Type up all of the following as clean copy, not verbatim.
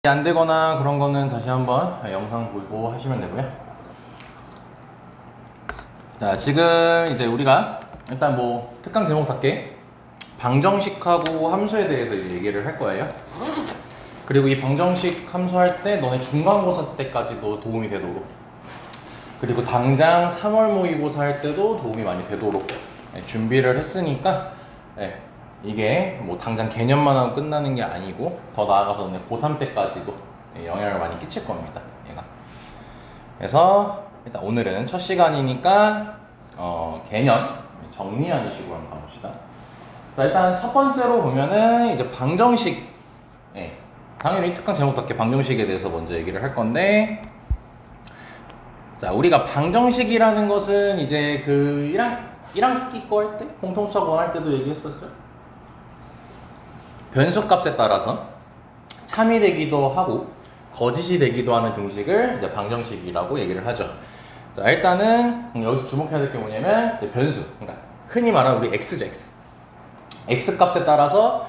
안 되거나 그런 거는 다시 한번 영상 보고 하시면 되고요. 자, 지금 이제 우리가 일단 뭐 특강 제목답게 방정식하고 함수에 대해서 이제 얘기를 할 거예요. 그리고 이 방정식 함수 할 때 너네 중간고사 때까지도 도움이 되도록, 그리고 당장 3월 모의고사 할 때도 도움이 많이 되도록 준비를 했으니까, 이게 뭐 당장 개념만 하고 끝나는 게 아니고 더 나아가서 고3 때까지도 영향을 많이 끼칠 겁니다, 얘가. 그래서 일단 오늘은 첫 시간이니까 개념 정리하는 식으로 한번 가봅시다. 자, 일단 첫 번째로 보면은 이제 방정식, 당연히 특강 제목답게 방정식에 대해서 먼저 얘기를 할 건데, 자, 우리가 방정식이라는 것은 이제 그 1학기 거 할 때, 공통수학원 할 때도 얘기했었죠. 변수값에 따라서 참이 되기도 하고 거짓이 되기도 하는 등식을 이제 방정식이라고 얘기를 하죠. 자, 일단은 여기서 주목해야 될 게 뭐냐면 변수, 그러니까 흔히 말하는 우리 x죠, x. x 값에 따라서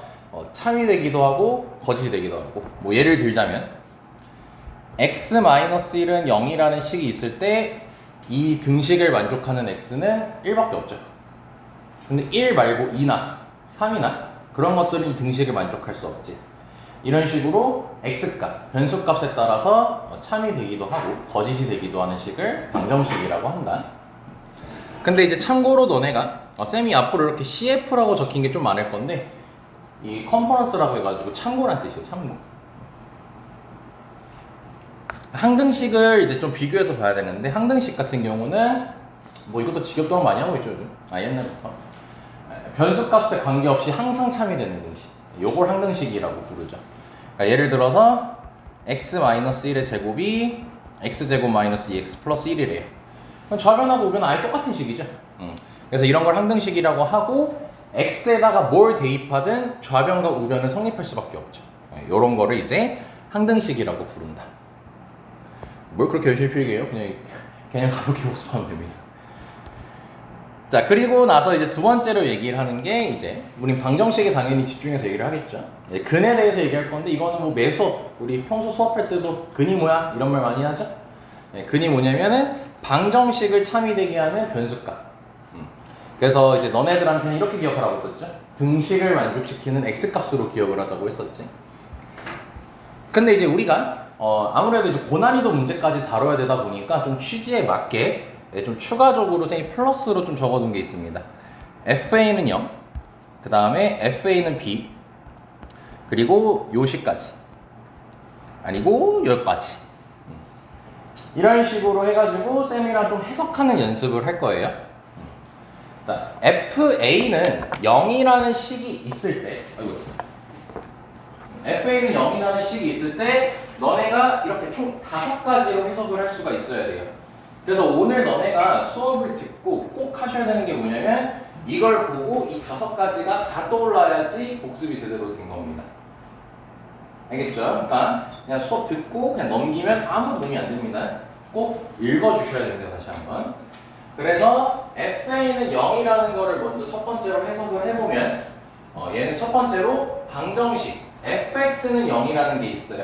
참이 되기도 하고 거짓이 되기도 하고, 뭐 예를 들자면 x-1은 0이라는 식이 있을 때 이 등식을 만족하는 x는 1밖에 없죠. 근데 1 말고 2나 3이나 그런 것들은 이 등식을 만족할 수 없지. 이런 식으로 x값, 변수값에 따라서 참이 되기도 하고 거짓이 되기도 하는 식을 방정식이라고 한다. 근데 이제 참고로 너네가 쌤이 앞으로 이렇게 CF라고 적힌 게 좀 많을 건데, 이 컨퍼런스라고 해가지고 참고란 뜻이에요, 참고. 항등식을 이제 좀 비교해서 봐야 되는데, 항등식 같은 경우는 뭐 이것도 직업동학 많이 하고 있죠, 요즘. 옛날부터. 변수값에 관계없이 항상 참이 되는 등식, 요걸 항등식이라고 부르죠. 그러니까 예를 들어서 x-1의 제곱이 x제곱 마이너스 2x 플러스 1이래요. 그럼 좌변하고 우변은 아예 똑같은 식이죠. 그래서 이런 걸 항등식이라고 하고, x에다가 뭘 대입하든 좌변과 우변은 성립할 수밖에 없죠. 요런 거를 이제 항등식이라고 부른다. 뭘 그렇게 열심히 필기해요? 그냥 가볍게 복습하면 됩니다. 자, 그리고 나서 이제 두 번째로 얘기를 하는 게, 이제 우린 방정식에 당연히 집중해서 얘기를 하겠죠. 근에 대해서 얘기할 건데, 이거는 뭐 매 수업, 우리 평소 수업할 때도 근이 뭐야? 이런 말 많이 하죠. 근이 뭐냐면은 방정식을 참이 되게 하는 변수값. 그래서 이제 너네들한테는 이렇게 기억하라고 했었죠. 등식을 만족시키는 x값으로 기억을 하자고 했었지. 근데 이제 우리가 아무래도 이제 고난이도 문제까지 다뤄야 되다 보니까 좀 취지에 맞게 좀 추가적으로 선생님이 플러스로 좀 적어둔 게 있습니다. FA는 0, 그 다음에 FA는 B, 그리고 요시까지, 아니고 여기까지. 이런 식으로 해가지고 쌤이랑 좀 해석하는 연습을 할 거예요. 자, FA는 0이라는 식이 있을 때, FA는 0이라는 식이 있을 때 너네가 이렇게 총 5가지로 해석을 할 수가 있어야 돼요. 그래서 오늘 너네가 수업을 듣고 꼭 하셔야 되는 게 뭐냐면, 이걸 보고 이 5가지가 다 떠올라야지 복습이 제대로 된 겁니다. 알겠죠? 그러니까 그냥 수업 듣고 그냥 넘기면 아무 도움이 안 됩니다. 꼭 읽어주셔야 됩니다, 다시 한번. 그래서 FA는 0이라는 거를 먼저 첫 번째로 해석을 해보면, 얘는 첫 번째로 방정식 fx는 0이라는 게 있어요.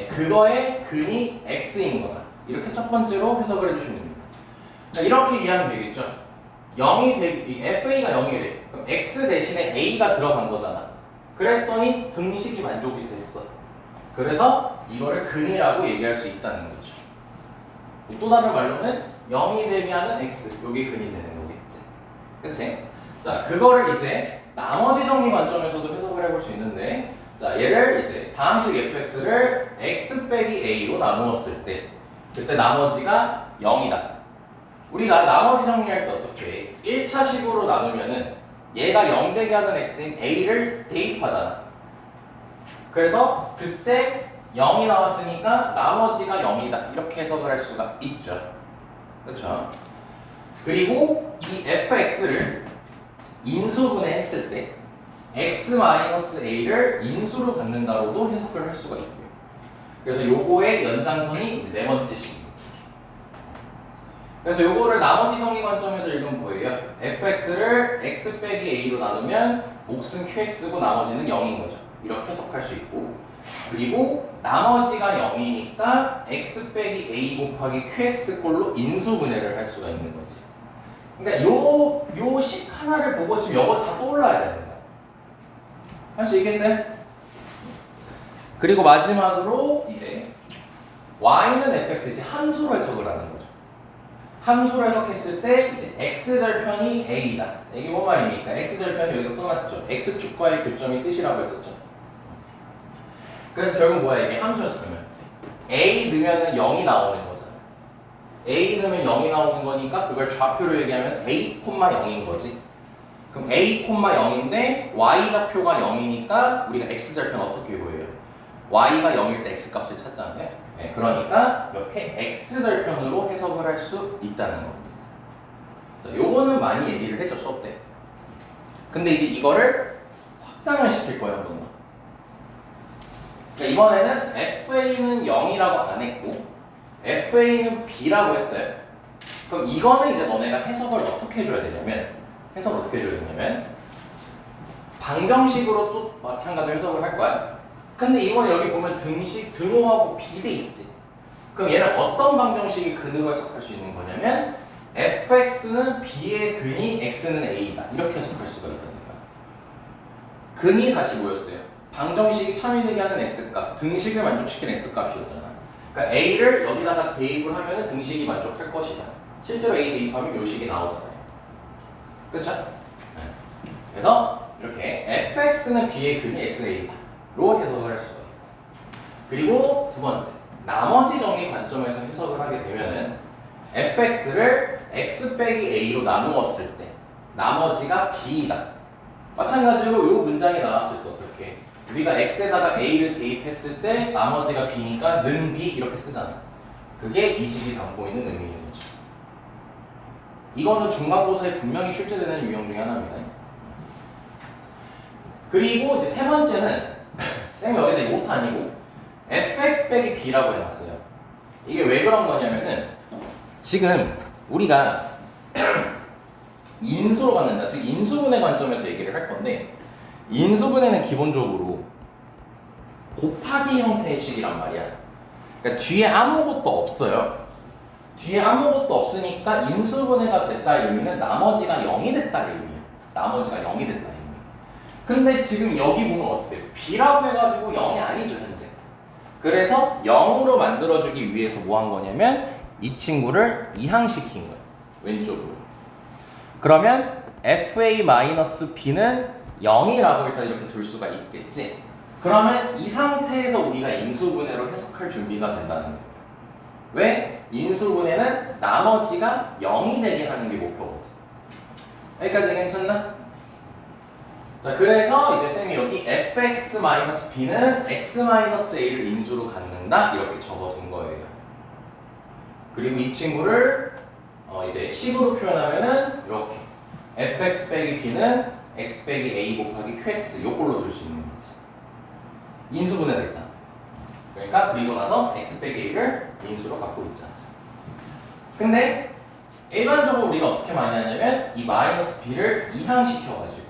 그거의 근이 x인 거다. 이렇게 첫 번째로 해석을 해주시면 됩니다. 자, 이렇게 이해하면 되겠죠? FA가 0이래. 그럼 x 대신에 a가 들어간 거잖아. 그랬더니 등식이 만족이 됐어. 그래서 이거를 근이라고 얘기할 수 있다는 거죠. 또 다른 말로는 0이 되게 하는 x, 요게 근이 되는 거겠지. 그치? 자, 그거를 이제 나머지 정리 관점에서도 해석을 해볼 수 있는데, 자, 얘를 이제 다항식 fx를 x 빼기 a로 나누었을 때, 그때 나머지가 0이다. 우리가 나머지 정리할 때 어떻게 해? 1차식으로 나누면은 얘가 0 되게 하는 x인 a를 대입하잖아. 그래서 그때 0이 나왔으니까 나머지가 0이다. 이렇게 해석을 할 수가 있죠. 그렇죠? 그리고 이 fx를 인수분해 했을 때 x-a를 인수로 갖는다고도 해석을 할 수가 있고요. 그래서 요거의 연장선이 네 번째 식입니다. 그래서 요거를 나머지 정리 관점에서 읽으면 뭐예요? fx를 x 빼기 a로 나누면 몫은 qx고 나머지는 0인 거죠. 이렇게 해석할 수 있고, 그리고 나머지가 0이니까 x 빼기 a 곱하기 qx 꼴로 인수분해를 할 수가 있는 거지. 그러니까 요 식 하나를 보고 지금 이거 다 떠올라야 되는 거야. 할 수 있겠어요? 그리고 마지막으로 이제 y는 fx, 함수로 해석을 하는 거죠. 함수로 해석했을 때 이제 x절편이 a다. 이게 뭔 말입니까? x절편이 여기서 써놨죠. x축과의 교점이 뜻이라고 했었죠. 그래서 결국 뭐야 이게 함수였어. 그러면 a 넣으면 0이 나오는 거잖아. a 넣으면 0이 나오는 거니까 그걸 좌표로 얘기하면 a, 0인 거지. 그럼 a, 0인데 y 좌표가 0이니까 우리가 x절편 어떻게 보여요? y가 0일 때 x값을 찾잖아요. 네, 그러니까 이렇게 x절편으로 해석을 할 수 있다는 겁니다. 자, 요거는 많이 얘기를 했죠, 수업 때. 근데 이제 이거를 확장을 시킬 거예요, 한 번 더. 그러니까 이번에는 fa는 0이라고 안 했고 fa는 b라고 했어요. 그럼 이거는 이제 너네가 해석을 어떻게 해줘야 되냐면 방정식으로 또 마찬가지로 해석을 할 거야. 근데 이번에 여기 보면 등호하고 비대 있지. 그럼 얘는 어떤 방정식이 근으로 해석할 수 있는 거냐면 fx는 b의 근이 x는 a다. 이렇게 해석할 수가 있다는 거야. 근이 다시 뭐였어요? 방정식이 참이되게 하는 x값, 등식을 만족시키는 x값이었잖아. 그러니까 a를 여기다가 대입을 하면 등식이 만족할 것이다. 실제로 a 대입하면 요 식이 나오잖아요. 그렇죠? 네. 그래서 이렇게 fx는 b의 근이 x는 a다. 로 해석을 할 수가 있고. 그리고 두 번째, 나머지 정의 관점에서 해석을 하게 되면은 fx를 x 빼기 a로 나누었을 때 나머지가 b이다. 마찬가지로 이 문장이 나왔을 때 어떻게? 우리가 x에다가 a를 대입했을 때 나머지가 b니까 는 b 이렇게 쓰잖아. 그게 이 식이 담고 있는 의미인 거죠. 이거는 중간고사에 분명히 출제되는 유형 중에 하나입니다. 그리고 이제 세 번째는 쌤이 여기다 이것도 아니고 fx 빼기 b라고 해놨어요. 이게 왜 그런 거냐면은 지금 우리가 인수로 갖는다. 즉 인수분해 관점에서 얘기를 할 건데 인수분해는 기본적으로 곱하기 형태의 식이란 말이야. 그러니까 뒤에 아무것도 없어요. 뒤에 아무것도 없으니까 인수분해가 됐다의 의미는 나머지가 0이 됐다의 의미야. 나머지가 0이 됐다의 의미. 근데 지금 여기 보면 어때? b라고 해가지고 0이 아니죠 현재. 그래서 0으로 만들어주기 위해서 뭐 한 거냐면 이 친구를 이항시킨 거야. 왼쪽으로. 그러면 fa-b는 0이라고 일단 이렇게 둘 수가 있겠지. 그러면 이 상태에서 우리가 인수분해로 해석할 준비가 된다는 거예요. 왜? 인수분해는 나머지가 0이 되게 하는 게 목표거든. 여기까지 괜찮나? 자, 그래서 이제 쌤이 여기 fx-b는 x-a를 인수로 갖는다 이렇게 적어준 거예요. 그리고 이 친구를 이제 식으로 표현하면은 이렇게 fx 빼기 b는 x 빼기 a 곱하기 qx 요걸로 둘 수 있는 거지. 인수분해 됐잖아. 그러니까 그리고 나서 x 빼기 a를 인수로 갖고 있잖아. 근데 일반적으로 우리가 어떻게 많이 하냐면 이 마이너스 b를 이항시켜가지고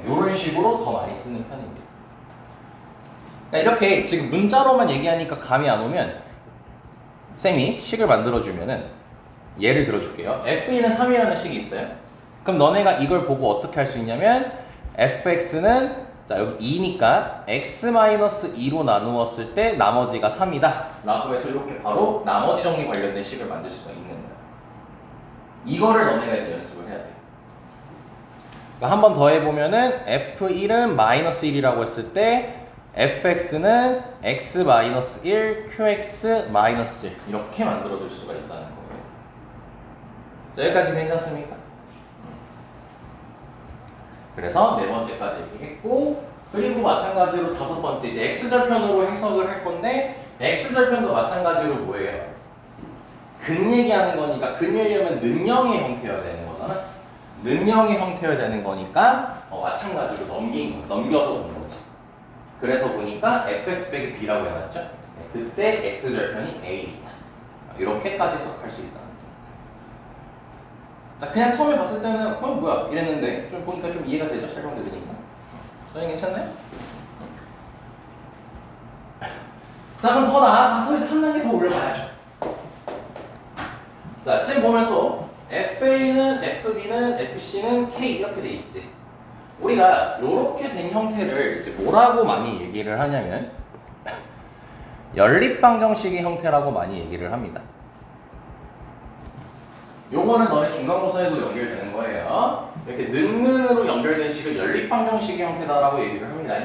이런 식으로 더 많이 쓰는 편입니다. 그러니까 이렇게 지금 문자로만 얘기하니까 감이 안 오면 쌤이 식을 만들어주면은 예를 들어줄게요. f2는 3이라는 식이 있어요. 그럼 너네가 이걸 보고 어떻게 할 수 있냐면 fx는 자 여기 2니까 x-2로 나누었을 때 나머지가 3이다 라고 해서 이렇게 바로 나머지 정리 관련된 식을 만들 수가 있는 거야. 이거를 너네가 이제 연습을 해야 돼. 한 번 더 해보면은 f1은 -1이라고 했을 때 fx는 x-1, qx-1 이렇게 만들어줄 수가 있다는 거예요. 자, 여기까지 괜찮습니까? 그래서 네 번째까지 얘기했고, 그리고 마찬가지로 다섯 번째 이제 x절편으로 해석을 할 건데 x절편도 마찬가지로 뭐예요? 근 얘기하는 거니까 근 얘기하면 는형의 형태여야 되는 거잖아. 는형의 형태여야 되는 거니까 마찬가지로 넘겨서 본 거지. 그래서 보니까 fx 빼기 b라고 해놨죠. 네, 그때 x절편이 a이다. 이렇게까지 해석할 수 있어. 자, 그냥 처음에 봤을 때는 뭐야 이랬는데 좀 보니까 좀 이해가 되죠? 설명 들으니까. 선생님 괜찮나요? 자, 그럼 더 나아가서 이제 한 단계 더 올려가야죠. 자, 지금 보면 또 FA는 FB는 FC는 K 이렇게 돼 있지. 우리가 이렇게 된 형태를 이제 뭐라고 많이 얘기를 하냐면 연립방정식의 형태라고 많이 얘기를 합니다. 요거는 너네 중간고사에도 연결되는 거예요. 이렇게 는으로 연결된 식을 연립방정식의 형태다라고 얘기를 합니다.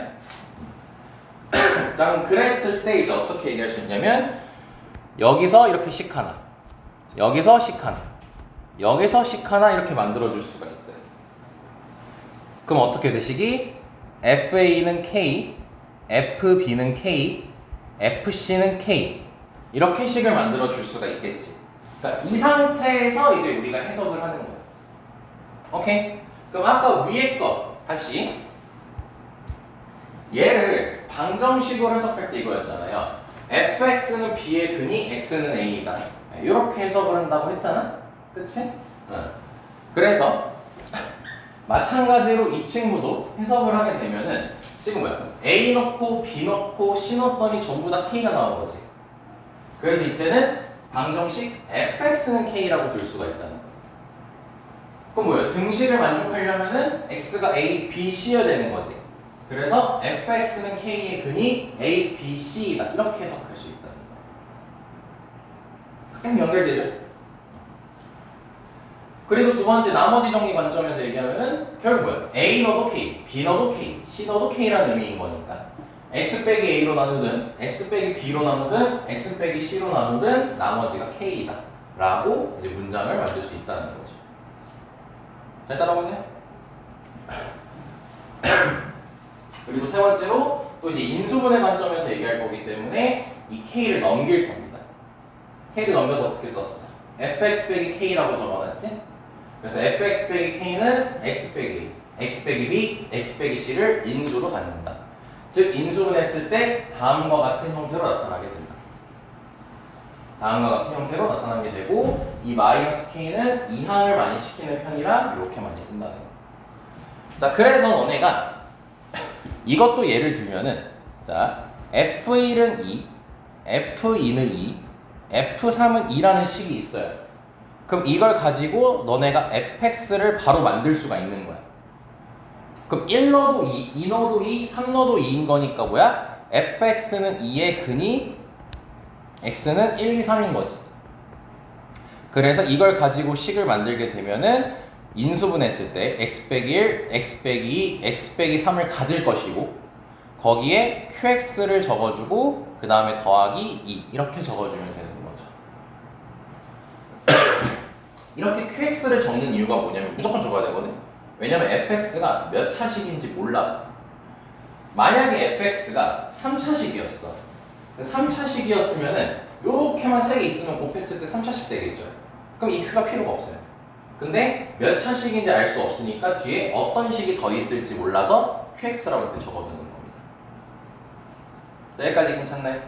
일단 그랬을 때 이제 어떻게 얘기할 수 있냐면 여기서 이렇게 식 하나, 여기서 식 하나, 여기서 식 하나 이렇게 만들어줄 수가 있어요. 그럼 어떻게 돼 식이? FA는 K, FB는 K, FC는 K 이렇게 식을 만들어줄 수가 있겠지. 그러니까 이 상태에서 이제 우리가 해석을 하는 거예요. 오케이? 그럼 아까 위에 거 다시 얘를 방정식으로 해석할 때 이거였잖아요. fx는 b의 근이 x는 a다. 이렇게 해석을 한다고 했잖아. 그치? 그래서 마찬가지로 이 친구도 해석을 하게 되면은 지금 뭐야? a 넣고 b 넣고 c 넣었더니 전부 다 k가 나온 거지. 그래서 이때는 방정식 fx는 k라고 줄 수가 있다는 거야. 그럼 뭐예요? 등식을 만족하려면은 x가 a, b, c여야 되는 거지. 그래서 fx는 k의 근이 a, b, c이다. 이렇게 해석할 수 있다는 거야. 그냥 연결되죠? 그리고 두 번째 나머지 정리 관점에서 얘기하면은 결국 뭐야? a 넣어도 k, b 넣어도 k, c 넣어도 k라는 의미인 거니까 x 빼기 a로 나누든 x 빼기 b로 나누든 x 빼기 c로 나누든 나머지가 k이다 라고 이제 문장을 만들 수 있다는 거죠. 잘 따라오고 있네? 그리고 세 번째로 또 이제 인수분해 관점에서 얘기할 거기 때문에 이 k를 넘길 겁니다. k를 넘겨서 어떻게 썼어? fx 빼기 k라고 적어놨지? 그래서 fx 빼기 k는 x 빼기 a, x 빼기 b, x 빼기 c를 인수로 갖는다. 즉 인수분했을 때 다음과 같은 형태로 나타나게 된다. 다음과 같은 형태로 나타나게 되고 이 마이너스 k는 이항을 많이 시키는 편이라 이렇게 많이 쓴다는 거. 자, 그래서 너네가 이것도 예를 들면은 자 F1은 2, F2는 2, F3은 2라는 식이 있어요. 그럼 이걸 가지고 너네가 fx를 바로 만들 수가 있는 거야. 그럼 1 넣어도 2, 2 넣어도 2, 3 넣어도 2인 거니까 뭐야? fx는 2의 근이 x는 1, 2, 3인 거지. 그래서 이걸 가지고 식을 만들게 되면은 인수분했을 때 x 빼기 1, x 빼기 2, x 빼기 3을 가질 것이고 거기에 qx를 적어주고 그 다음에 더하기 2 이렇게 적어주면 되는 거죠. 이렇게 qx를 적는 이유가 뭐냐면 무조건 적어야 되거든. 왜냐면 fx가 몇 차식인지 몰라서. 만약에 fx가 3차식이었어. 3차식이었으면은 요렇게만 3개 있으면 곱했을 때 3차식 되겠죠. 그럼 이 q가 필요가 없어요. 근데 몇 차식인지 알 수 없으니까 뒤에 어떤 식이 더 있을지 몰라서 qx라고 이렇게 적어두는 겁니다. 자, 여기까지 괜찮나요?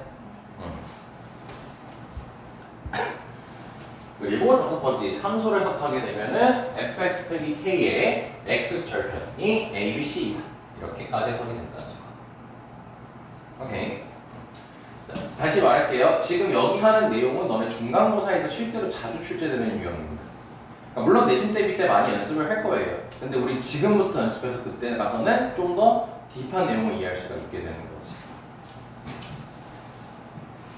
그리고 다섯 번째 함수를 해석하게 되면은 fx 빼기 k의 x 절편이 a, b, c이다. 이렇게까지 해석이 된다는 거. 오케이. 자, 다시 말할게요. 지금 여기 하는 내용은 너네 중간고사에서 실제로 자주 출제되는 유형입니다. 그러니까 물론 내신 대비 때 많이 연습을 할 거예요. 근데 우리 지금부터 연습해서 그때 가서는 좀 더 딥한 내용을 이해할 수가 있게 되는 거지.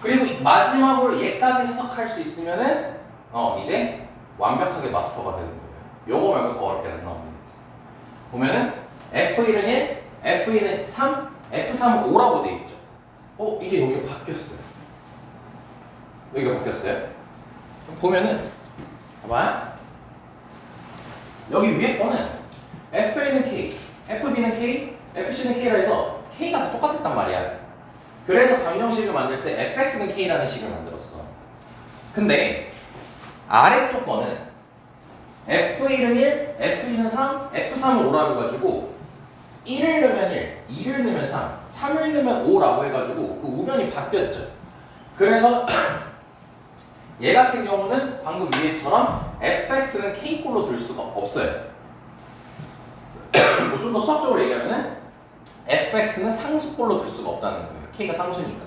그리고 마지막으로 얘까지 해석할 수 있으면은 이제 완벽하게 마스터가 되는 거예요. 요거 말고 더 어렵게 안 나오는 거지. 보면은 F1은 1, F2는 3, F3은 5라고 돼 있죠. 이제 여기가 바뀌었어요. 여기가 바뀌었어요. 보면은 봐봐. 여기 위에 거는 FA는 K, FB는 K, FC는 K라 해서 K가 다 똑같았단 말이야. 그래서 방정식을 만들 때 fx는 K라는 식을 만들었어. 근데 아래쪽 거는 F1은 1, F2는 3, F3은 5라고 해가지고 1을 넣으면 1, 2를 넣으면 3, 3을 넣으면 5라고 해가지고 그 우변이 바뀌었죠. 그래서 얘 같은 경우는 방금 위에처럼 fx는 k꼴로 둘 수가 없어요. 좀 더 수학적으로 얘기하면은 fx는 상수꼴로 둘 수가 없다는 거예요. k가 상수니까.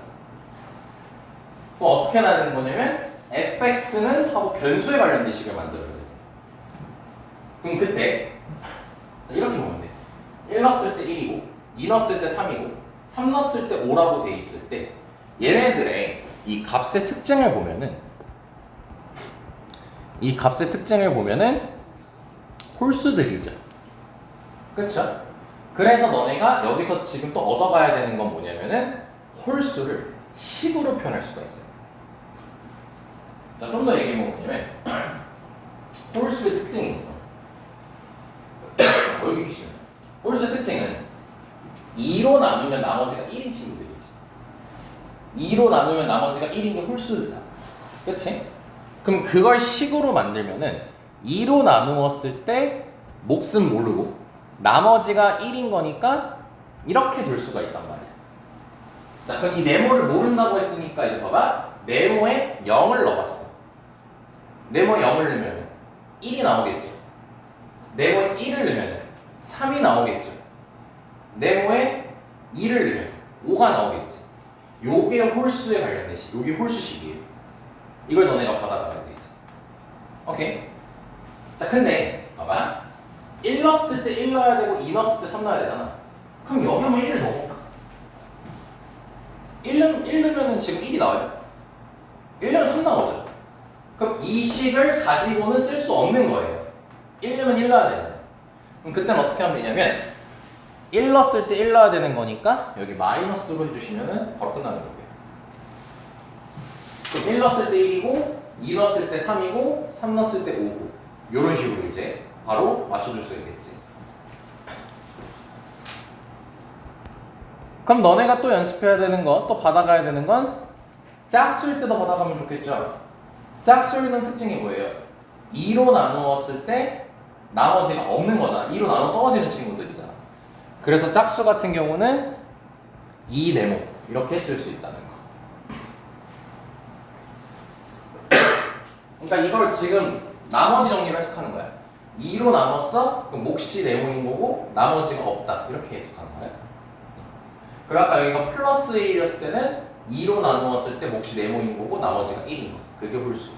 어떻게 나는 거냐면 fx는 하고 변수에 관련된 식을 만들어야 돼. 그럼 그때 이렇게 보면 돼. 1 넣었을 때 1이고 2 넣었을 때 3이고 3 넣었을 때 5라고 돼 있을 때 얘네들의 이 값의 특징을 보면은 홀수들이죠. 그쵸? 그래서 너네가 여기서 지금 또 얻어가야 되는 건 뭐냐면은 홀수를 식으로 표현할 수가 있어요. 자, 좀 더 얘기해보면 뭐냐면 홀수의 특징이 있어. 여기 기시면 홀수의 특징은 2로 나누면 나머지가 1인 친구들이지. 2로 나누면 나머지가 1인 게 홀수다. 그치? 그럼 그걸 식으로 만들면은 2로 나누었을 때 몫은 모르고 나머지가 1인 거니까 이렇게 될 수가 있단 말이야. 자, 그럼 이 네모를 모른다고 했으니까 이제 봐봐. 네모에 0을 넣어봤어. 네모에 0을 넣으면 1이 나오겠죠. 네모에 1을 넣으면 3이 나오겠죠. 네모에 2를 넣으면 5가 나오겠지. 요게 홀수에 관련된 식. 요게 홀수식이에요. 이걸 너네가 받아가야 되겠지. 오케이? 자, 근데 봐봐. 1 넣었을 때 1 넣어야 되고 2 넣었을 때 3 넣어야 되잖아. 그럼 여기 한번 1을 넣어볼까? 1 넣으면 지금 1이 나와요. 1 넣으면 3 나오죠. 그럼 이 식을 가지고는 쓸 수 없는 거예요. 1 넣으면 1 넣어야 되잖아요. 그럼 그때는 어떻게 하면 되냐면 1 넣었을 때 1 넣어야 되는 거니까 여기 마이너스로 해주시면 바로 끝나는 거예요. 그럼 1 넣었을 때 1이고 2 넣었을 때 3이고 3 넣었을 때 5고 이런 식으로 이제 바로 맞춰줄 수 있겠지. 그럼 너네가 또 연습해야 되는 거, 또 받아가야 되는 건 짝수일 때도 받아가면 좋겠죠. 짝수일은 특징이 뭐예요? 2로 나누었을 때 나머지가 없는 거잖아. 2로 나눠 떨어지는 친구들이잖아. 그래서 짝수 같은 경우는 2 네모 이렇게 쓸 수 있다는 거. 그러니까 이걸 지금 나머지 정리를 해석하는 거야. 2로 나눴어? 그럼 몫이 네모인 거고 나머지가 없다. 이렇게 해석하는 거야. 그리고 아까 여기가 플러스 1이었을 때는 2로 나누었을 때 몫이 네모인 거고 나머지가 1인 거. 그게 홀수.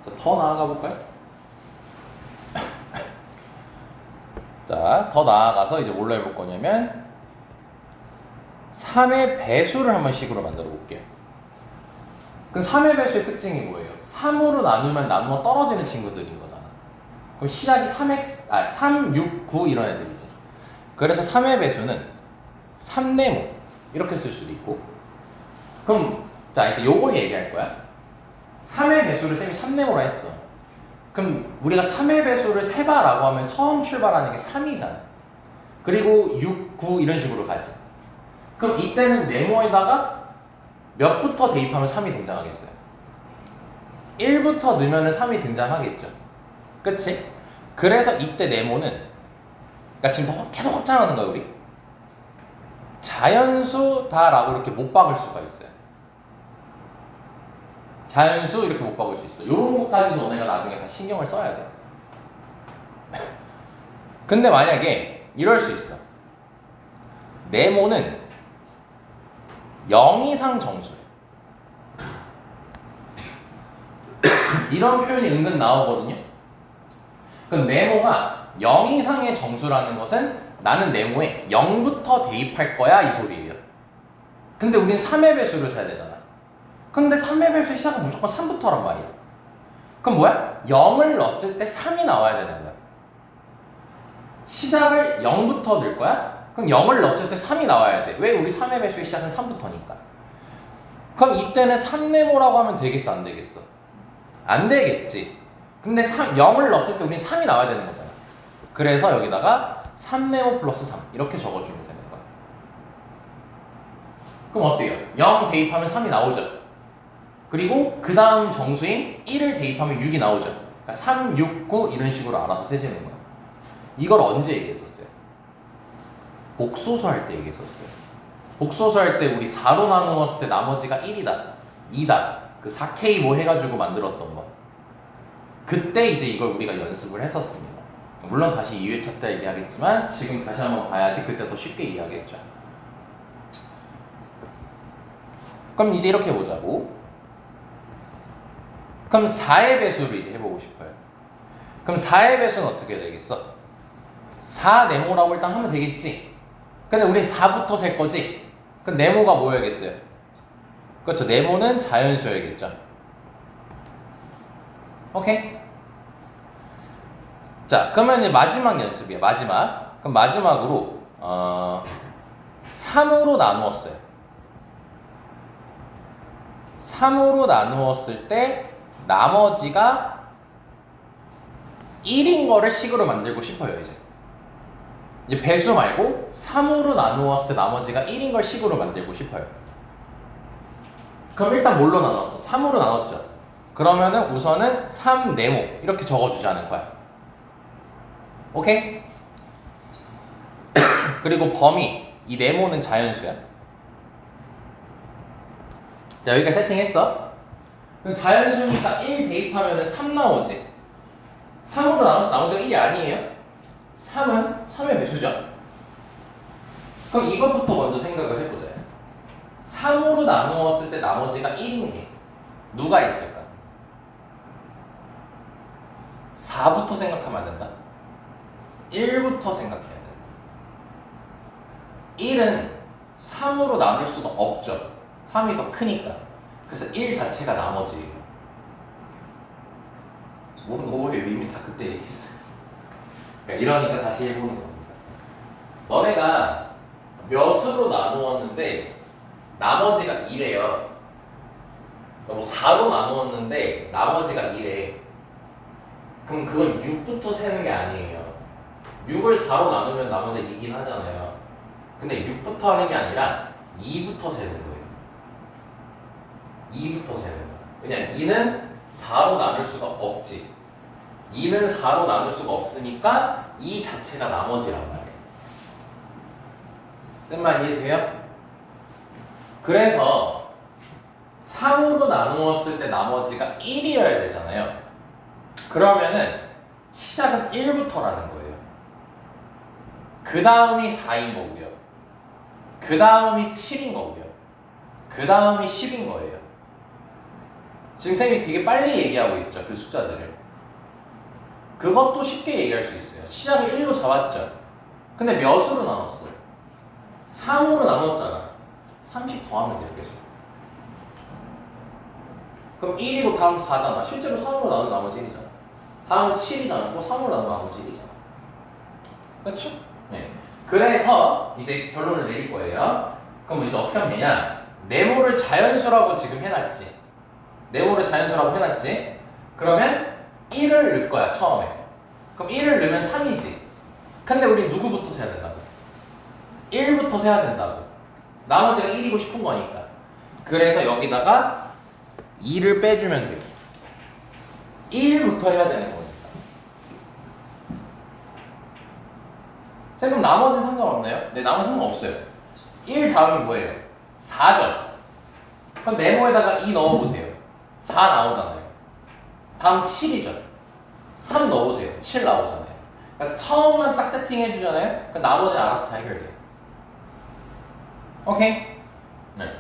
자, 더 나아가 볼까요? 자, 더 나아가서 이제 뭘로 해볼 거냐면 3의 배수를 한번 식으로 만들어 볼게요. 그럼 3의 배수의 특징이 뭐예요? 3으로 나누면 나누어 떨어지는 친구들인 거잖아. 그럼 시작이 3, 6, 9 이런 애들이지. 그래서 3의 배수는 3네모 이렇게 쓸 수도 있고. 그럼 자 이제 요걸 얘기할 거야. 3의 배수를 쌤이 3네모라 했어. 그럼 우리가 3의 배수를 세봐라고 하면 처음 출발하는 게 3이잖아. 그리고 6, 9 이런 식으로 가지. 그럼 이때는 네모에다가 몇부터 대입하면 3이 등장하겠어요? 1부터 넣으면 3이 등장하겠죠. 그치? 그래서 이때 네모는 그러니까 지금 계속 확장하는 거야 우리. 자연수다라고 이렇게 못 박을 수가 있어요. 자연수 이렇게 못 박을 수 있어. 이런 것까지도 너네가 나중에 다 신경을 써야 돼. 근데 만약에 이럴 수 있어. 네모는 0 이상 정수예요. 이런 표현이 은근 나오거든요. 그럼 네모가 0 이상의 정수라는 것은 나는 네모에 0부터 대입할 거야 이 소리예요. 근데 우린 3의 배수를 써야 되잖아. 근데 3의 배수의 시작은 무조건 3부터란 말이야. 그럼 뭐야? 0을 넣었을 때 3이 나와야 되는 거야. 시작을 0부터 넣을 거야? 그럼 0을 넣었을 때 3이 나와야 돼. 왜? 우리 3의 배수의 시작은 3부터니까. 그럼 이때는 3네모라고 하면 되겠어? 안 되겠어? 안 되겠지. 근데 0을 넣었을 때 우린 3이 나와야 되는 거잖아. 그래서 여기다가 3네모 플러스 3 이렇게 적어주면 되는 거야. 그럼 어때요? 0 대입하면 3이 나오죠. 그리고 그 다음 정수인 1을 대입하면 6이 나오죠. 그러니까 3, 6, 9 이런 식으로 알아서 세지는 거야. 이걸 언제 얘기했었어요? 복소수 할 때 얘기했었어요. 복소수 할 때 우리 4로 나누었을 때 나머지가 1이다, 2다, 그 4K 뭐 해가지고 만들었던 거. 그때 이제 이걸 우리가 연습을 했었습니다. 물론 다시 2회차 때 얘기하겠지만 지금 다시 한번 봐야지 그때 더 쉽게 이해하겠죠. 그럼 이제 이렇게 해보자고. 그럼 4의 배수를 이제 해보고 싶어요. 그럼 4의 배수는 어떻게 되겠어? 4 네모라고 일단 하면 되겠지. 근데 우리 4부터 셀 거지? 그럼 네모가 뭐여야겠어요? 그렇죠. 네모는 자연수여야겠죠. 오케이? 자, 그러면 이제 마지막 연습이야. 마지막. 그럼 마지막으로 3으로 나누었어요. 3으로 나누었을 때 나머지가 1인 거를 식으로 만들고 싶어요, 이제. 이제 배수 말고 3으로 나누었을 때 나머지가 1인 걸 식으로 만들고 싶어요. 그럼 일단 뭘로 나눴어? 3으로 나눴죠. 그러면은 우선은 3 네모 이렇게 적어주자는 거야. 오케이? 그리고 범위 이 네모는 자연수야. 자, 여기까지 세팅했어. 그럼 자연수니까 1 대입하면은 3 나오지. 3으로 나눠서 나머지가 1이 아니에요? 3은 3의 배수죠. 그럼 이것부터 먼저 생각을 해보자. 3으로 나누었을 때 나머지가 1인 게 누가 있을까? 4부터 생각하면 안 된다. 1부터 생각해야 돼. 1은 3으로 나눌 수가 없죠. 3이 더 크니까. 그래서 1 자체가 나머지예요. 뭔 오해요? 이미 다 그때 얘기했어요. 이러니까 다시 해보는 겁니다. 너네가 몇으로 나누었는데 나머지가 2래요. 뭐 4로 나누었는데 나머지가 2래. 그럼 그건 6부터 세는 게 아니에요. 6을 4로 나누면 나머지가 2긴 하잖아요. 근데 6부터 하는 게 아니라 2부터 세는 거예요. 2부터 세는 거야. 왜냐면 2는 4로 나눌 수가 없지. 2는 4로 나눌 수가 없으니까 2 자체가 나머지란 말이에요. 쌤만 이해돼요? 그래서 3으로 나누었을 때 나머지가 1이어야 되잖아요. 그러면은 시작은 1부터라는 거예요. 그 다음이 4인 거고요. 그 다음이 7인 거고요. 그 다음이 10인 거예요. 지금 쌤이 되게 빨리 얘기하고 있죠. 그 숫자들을. 그것도 쉽게 얘기할 수 있어요. 시작을 1로 잡았죠. 근데 몇으로 나눴어요? 3으로 나눴잖아. 30 더하면 돼요. 계속. 그럼 1이고 다음 4잖아. 실제로 3으로 나눈 나머지 1이잖아. 다음은 7이잖아. 또 3으로 나눈 나머지 1이잖아. 그렇죠? 네. 그래서 이제 결론을 내릴 거예요. 그럼 이제 어떻게 하면 되냐? 네모를 자연수라고 지금 해놨지. 네모를 자연수라고 해놨지. 그러면 1을 넣을 거야, 처음에. 그럼 1을 넣으면 3이지. 근데 우리 누구부터 세야 된다고? 1부터 세야 된다고. 나머지가 1이고 싶은 거니까. 그래서 여기다가 2를 빼주면 돼요. 1부터 해야 되는 거니까. 자, 그럼 나머지는 상관없나요? 네, 나머지는 상관없어요. 1 다음이 뭐예요? 4죠. 그럼 네모에다가 2 넣어보세요. 4 나오잖아요. 다음 7이죠. 3 넣어보세요. 7 나오잖아요. 그러니까 처음만 딱 세팅해주잖아요. 그럼 나머지는 알아서 다 해결돼요. 오케이? 네.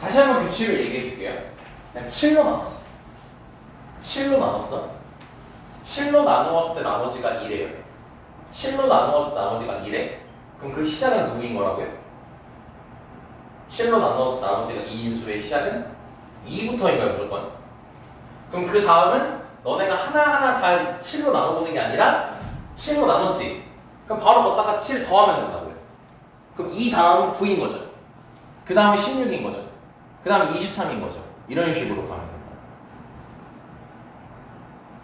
다시 한번 규칙을 얘기해줄게요. 그냥 7로 나눴어. 7로 나눴어. 7로 나누었을 때 나머지가 2래요. 7로 나누었을 때 나머지가 2래? 그럼 그 시작은 누구인 거라고요? 7로 나누었을 때 나머지가 2인 수의 시작은 2부터인 거야 무조건. 그럼 그 다음은 너네가 하나하나 다 7로 나눠보는 게 아니라 7로 나눴지? 그럼 바로 걷다가 7 더하면 된다고요. 그럼 2 다음은 9인 거죠. 그 다음에 16인 거죠. 그 다음에 23인 거죠. 이런 식으로 가면 된다.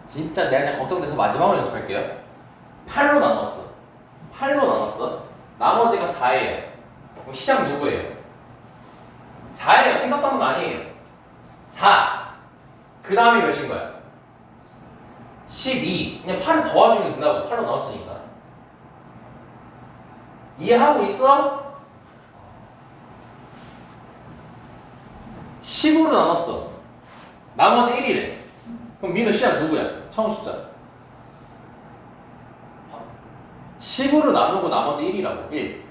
진짜 내가 그냥 걱정돼서 마지막으로 연습할게요. 8로 나눴어. 8로 나눴어. 나머지가 4예요. 그럼 시작 누구예요? 4예요. 생각도 하는 거 아니에요. 4. 그 다음이 몇인 거야? 12. 그냥 8을 더해주면 된다고. 8로 나눴으니까. 이해하고 있어? 10으로 나눴어. 나머지 1이래. 그럼 민우 시작 누구야? 처음 숫자. 10으로 나누고 나머지 1이라고. 1.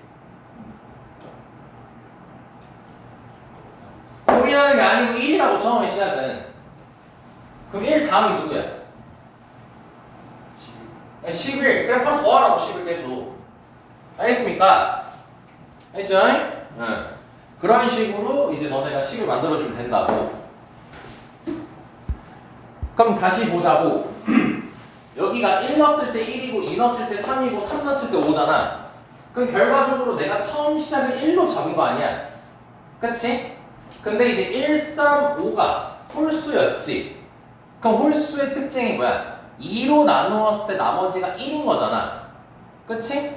1이라는 게 아니고 1이라고 처음에 시작은. 그럼 1 다음이 누구야? 11. 그래 바로 더하라고 11 계속. 알겠습니까? 알겠죠? 응. 그런 식으로 이제 너네가 식을 만들어주면 된다고. 그럼 다시 보자고. 여기가 1 넣었을 때 1이고 2 넣었을 때 3이고 3 넣었을 때 5잖아. 그럼 결과적으로 내가 처음 시작을 1로 잡은 거 아니야? 그치? 근데 이제 1, 3, 5가 홀수였지. 그럼 홀수의 특징이 뭐야? 2로 나누었을 때 나머지가 1인 거잖아. 그치?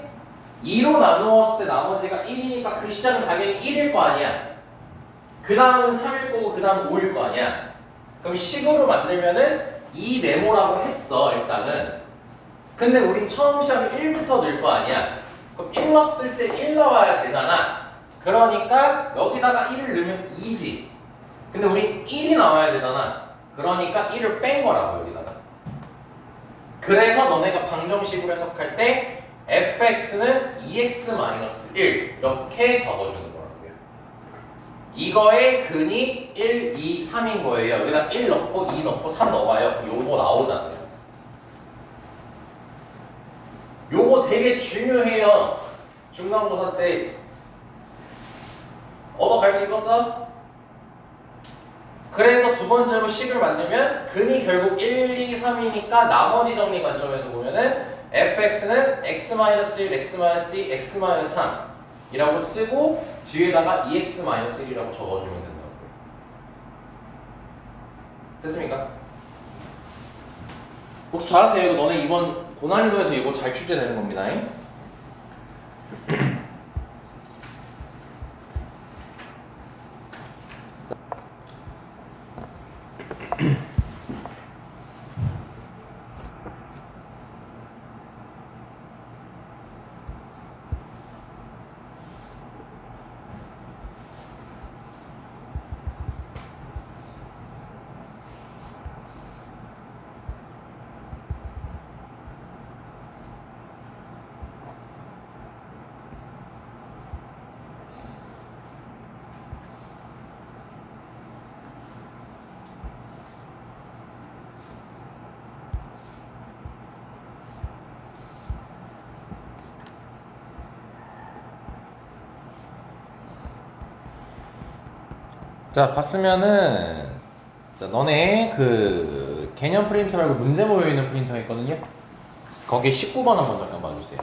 2로 나누었을 때 나머지가 1이니까 그 시작은 당연히 1일 거 아니야. 그 다음은 3일 거고 그 다음은 5일 거 아니야. 그럼 식으로 만들면은 2 네모라고 했어 일단은. 근데 우린 처음 시작에 1부터 넣을 거 아니야. 그럼 1 넣었을 때 1 넣어야 되잖아. 그러니까 여기다가 1을 넣으면 2지. 근데 우린 1이 나와야 되잖아. 그러니까 1을 뺀 거라고 여기다가. 그래서 너네가 방정식으로 해석할 때 fx는 2x-1 이렇게 적어주는 거라고요. 이거의 근이 1, 2, 3인 거예요. 여기다 1 넣고 2 넣고 3 넣어봐요. 요거 나오잖아요. 요거 되게 중요해요. 중간고사 때 얻어갈 수 있겠어? 그래서 두 번째로 식을 만들면 근이 결국 1, 2, 3이니까 나머지 정리 관점에서 보면은 fx는 x-1, x-2, x-3 이라고 쓰고 뒤에다가 2x-1이라고 적어주면 된다고. 됐습니까? 복습 잘하세요. 이거 너네 이번 고난이도에서 이거 잘 출제되는 겁니다. 자, 봤으면은 자, 너네 그 개념 프린터 말고 문제 모여있는 프린터가 있거든요. 거기에 19번 한번 잠깐 봐주세요.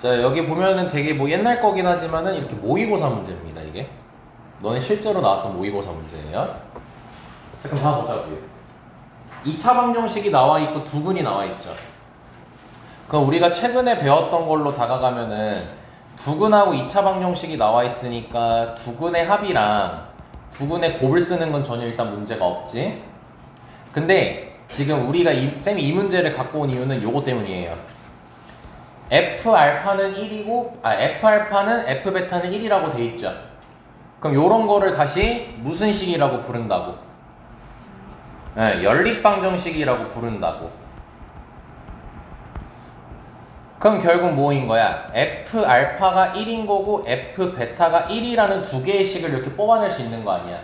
자, 여기 보면은 되게 뭐 옛날 거긴 하지만은 이렇게 모의고사 문제입니다. 이게 너네 실제로 나왔던 모의고사 문제예요. 잠깐 봐보자고요. 2차 방정식이 나와 있고 두근이 나와 있죠. 그럼 우리가 최근에 배웠던 걸로 다가가면은 두근하고 2차 방정식이 나와 있으니까 두근의 합이랑 두근의 곱을 쓰는 건 전혀 일단 문제가 없지. 근데 지금 우리가 쌤이 이 문제를 갖고 온 이유는 요거 때문이에요. F알파는 1이고 F알파는 F베타는 1이라고 돼 있죠. 그럼 요런 거를 다시 무슨 식이라고 부른다고? 네, 연립방정식이라고 부른다고. 그럼 결국 뭐인 거야? F알파가 1인 거고 F베타가 1이라는 두 개의 식을 이렇게 뽑아낼 수 있는 거 아니야.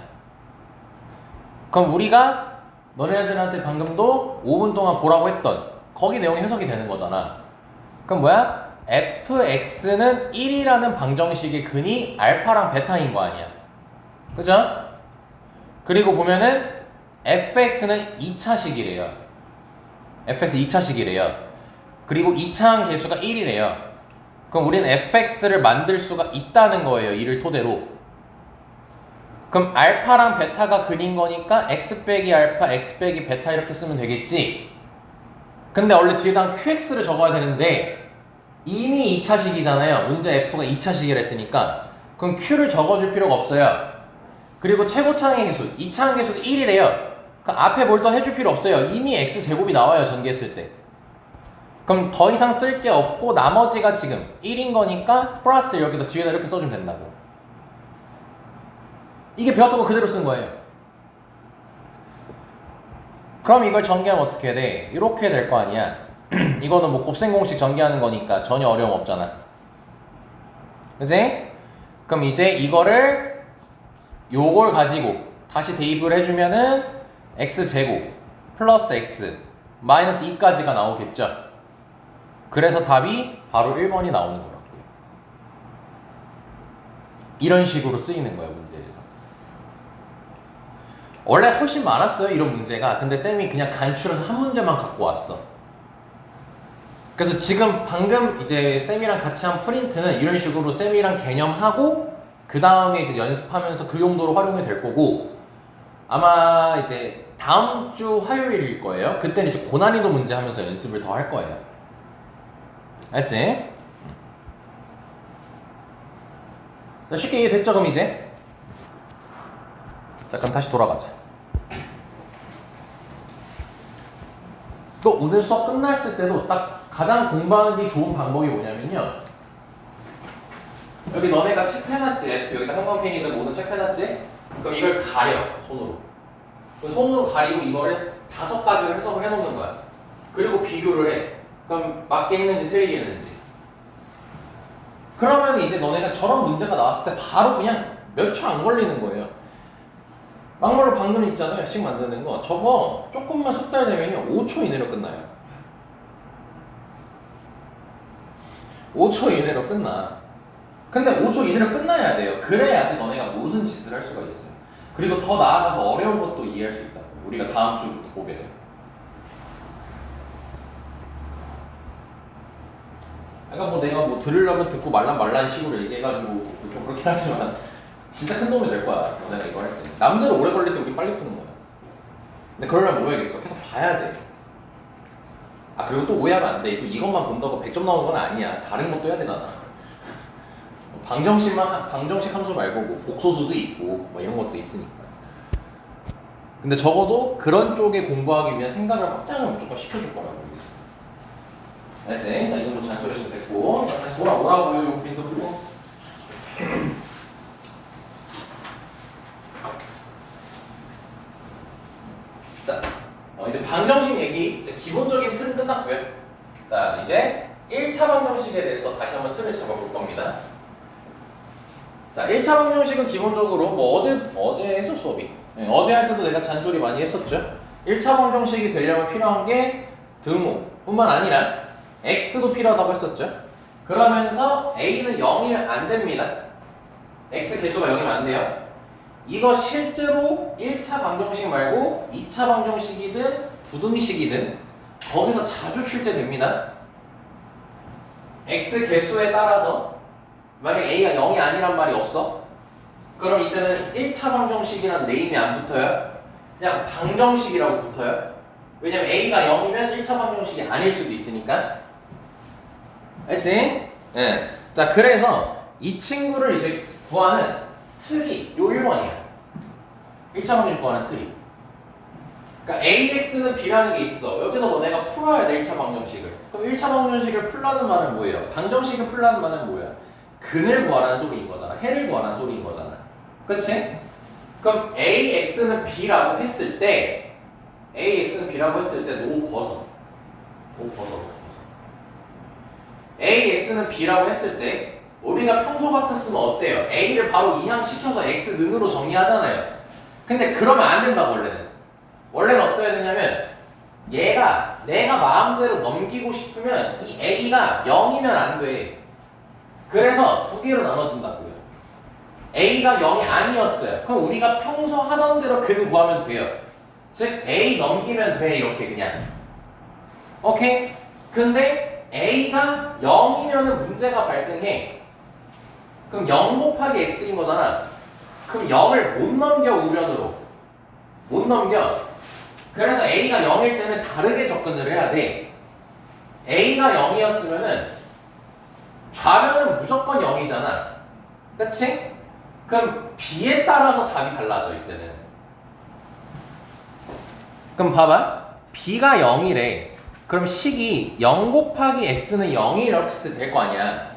그럼 우리가 너네들한테 방금도 5분 동안 보라고 했던 거기 내용이 해석이 되는 거잖아. 그럼 뭐야? fx는 1이라는 방정식의 근이 알파랑 베타인 거 아니야. 그죠? 그리고 보면은 fx는 2차식이래요. fx 2차식이래요. 그리고 2차항 개수가 1이래요. 그럼 우리는 fx를 만들 수가 있다는 거예요. 이를 토대로. 그럼 알파랑 베타가 근인 거니까 x 빼기 알파, x 빼기 베타 이렇게 쓰면 되겠지. 근데 원래 뒤에다 qx를 적어야 되는데 이미 2차식이잖아요. 문제 f가 2차식이라 했으니까. 그럼 q를 적어줄 필요가 없어요. 그리고 최고차항의 개수, 2차항 개수도 1이래요. 그럼 앞에 뭘 더 해줄 필요 없어요. 이미 x제곱이 나와요. 전개했을 때. 그럼 더 이상 쓸 게 없고 나머지가 지금 1인 거니까 플러스 여기다 뒤에다 이렇게 써주면 된다고. 이게 배웠던 거 그대로 쓴 거예요. 그럼 이걸 전개하면 어떻게 돼? 이렇게 될 거 아니야. 이거는 뭐 곱셈 공식 전개하는 거니까 전혀 어려움 없잖아. 그지? 그럼 이제 이거를 요걸 가지고 다시 대입을 해주면은 x제곱 플러스 x 마이너스 2까지가 나오겠죠. 그래서 답이 바로 1번이 나오는 거라고요. 이런 식으로 쓰이는 거예요, 문제에서. 원래 훨씬 많았어요, 이런 문제가. 근데 쌤이 그냥 간추려서 한 문제만 갖고 왔어. 그래서 지금 방금 이제 쌤이랑 같이 한 프린트는 이런 식으로 쌤이랑 개념하고 그 다음에 이제 연습하면서 그 용도로 활용이 될 거고, 아마 이제 다음 주 화요일일 거예요. 그때는 이제 고난이도 문제 하면서 연습을 더 할 거예요. 알지? 쉽게 이해됐죠, 그럼 이제? 잠깐 다시 돌아가자. 또 오늘 수업 끝났을 때도 딱 가장 공부하기 좋은 방법이 뭐냐면요. 여기 너네가 체크해놨지? 여기다 형광펜이든 뭐든 체크해놨지? 그럼 이걸 가려, 손으로. 그럼 손으로 가리고 이거를 5가지로 해석을 해놓는 거야. 그리고 비교를 해. 그럼 맞게 했는지 틀리게 했는지. 그러면 이제 너네가 저런 문제가 나왔을 때 바로 그냥 몇 초 안 걸리는 거예요. 막말로 방금 있잖아요. 식 만드는 거. 저거 조금만 숙달되면요 5초 이내로 끝나요. 5초 이내로 끝나. 근데 5초 이내로 끝나야 돼요. 그래야지 너네가 무슨 짓을 할 수가 있어요. 그리고 더 나아가서 어려운 것도 이해할 수 있다고요. 우리가 다음 주부터 보게 돼요. 그러니까 뭐 내가 뭐 들으려면 듣고 말란 식으로 얘기해가지고 좀 그렇긴 하지만 진짜 큰 도움이 될 거야. 내가 이거 할 때. 남들은 오래 걸릴 때 우리 빨리 푸는 거야. 근데 그러려면 뭐 해야겠어? 계속 봐야 돼. 아 그리고 또 오해하면 안 돼. 또 이것만 본다고 100점 나오는 건 아니야. 다른 것도 해야 되잖아. 방정식 함수 말고 뭐 복소수도 있고 뭐 이런 것도 있으니까. 근데 적어도 그런 쪽에 공부하기 위한 생각을 확장을 무조건 시켜줄 거라고. 알지? 자, 이 정도 잔소리하시면 됐고. 자, 다시 돌아오라고요, 요 프린터 들고. 자, 이제 방정식 얘기, 이제 기본적인 틀은 끝났고요. 자, 이제 1차 방정식에 대해서 다시 한번 틀을 잡아볼 겁니다. 자, 1차 방정식은 기본적으로 뭐 어제 해서 수업이. 네, 어제 할 때도 내가 잔소리 많이 했었죠. 1차 방정식이 되려면 필요한 게 등호뿐만 아니라 x도 필요하다고 했었죠. 그러면서 a는 0이면 안 됩니다. x 개수가 0이면 안 돼요. 이거 실제로 1차 방정식 말고 2차 방정식이든 부등식이든 거기서 자주 출제됩니다. x 개수에 따라서 만약에 a가 0이 아니란 말이 없어? 그럼 이때는 1차 방정식이라는 네임이 안 붙어요. 그냥 방정식이라고 붙어요. 왜냐면 a가 0이면 1차 방정식이 아닐 수도 있으니까. 알지? 예. 자, 그래서 이 친구를 이제 구하는 틀이 요 1번이야. 1차 방정식 구하는 틀이. 그러니까 AX는 B라는 게 있어. 여기서 뭐 내가 풀어야 돼, 1차 방정식을. 그럼 1차 방정식을 풀라는 말은 뭐예요? 방정식을 풀라는 말은 뭐야? 근을 구하라는 소리인 거잖아. 해를 구하라는 소리인 거잖아. 그치? 그럼 AX는 B라고 했을 때 AX는 B라고 했을 때 노 벗어. AX는 B라고 했을 때 우리가 평소 같았으면 어때요? A를 바로 이항시켜서 X는으로 정의하잖아요. 근데 그러면 안 된다고 원래는 어떠해야 되냐면 얘가 내가 마음대로 넘기고 싶으면 이 A가 0이면 안 돼. 그래서 두 개로 나눠진다고요. A가 0이 아니었어요. 그럼 우리가 평소 하던 대로 근 구하면 돼요. 즉 A 넘기면 돼, 이렇게 그냥. 오케이? 근데 A가 0이면 문제가 발생해. 그럼 0 곱하기 X인 거잖아. 그럼 0을 못 넘겨, 우변으로. 못 넘겨. 그래서 A가 0일 때는 다르게 접근을 해야 돼. A가 0이었으면은 좌변은 무조건 0이잖아. 그치? 그럼 B에 따라서 답이 달라져, 이때는. 그럼 봐봐. B가 0이래. 그럼 식이 0 곱하기 X는 0이 이렇게 될 거 아니야.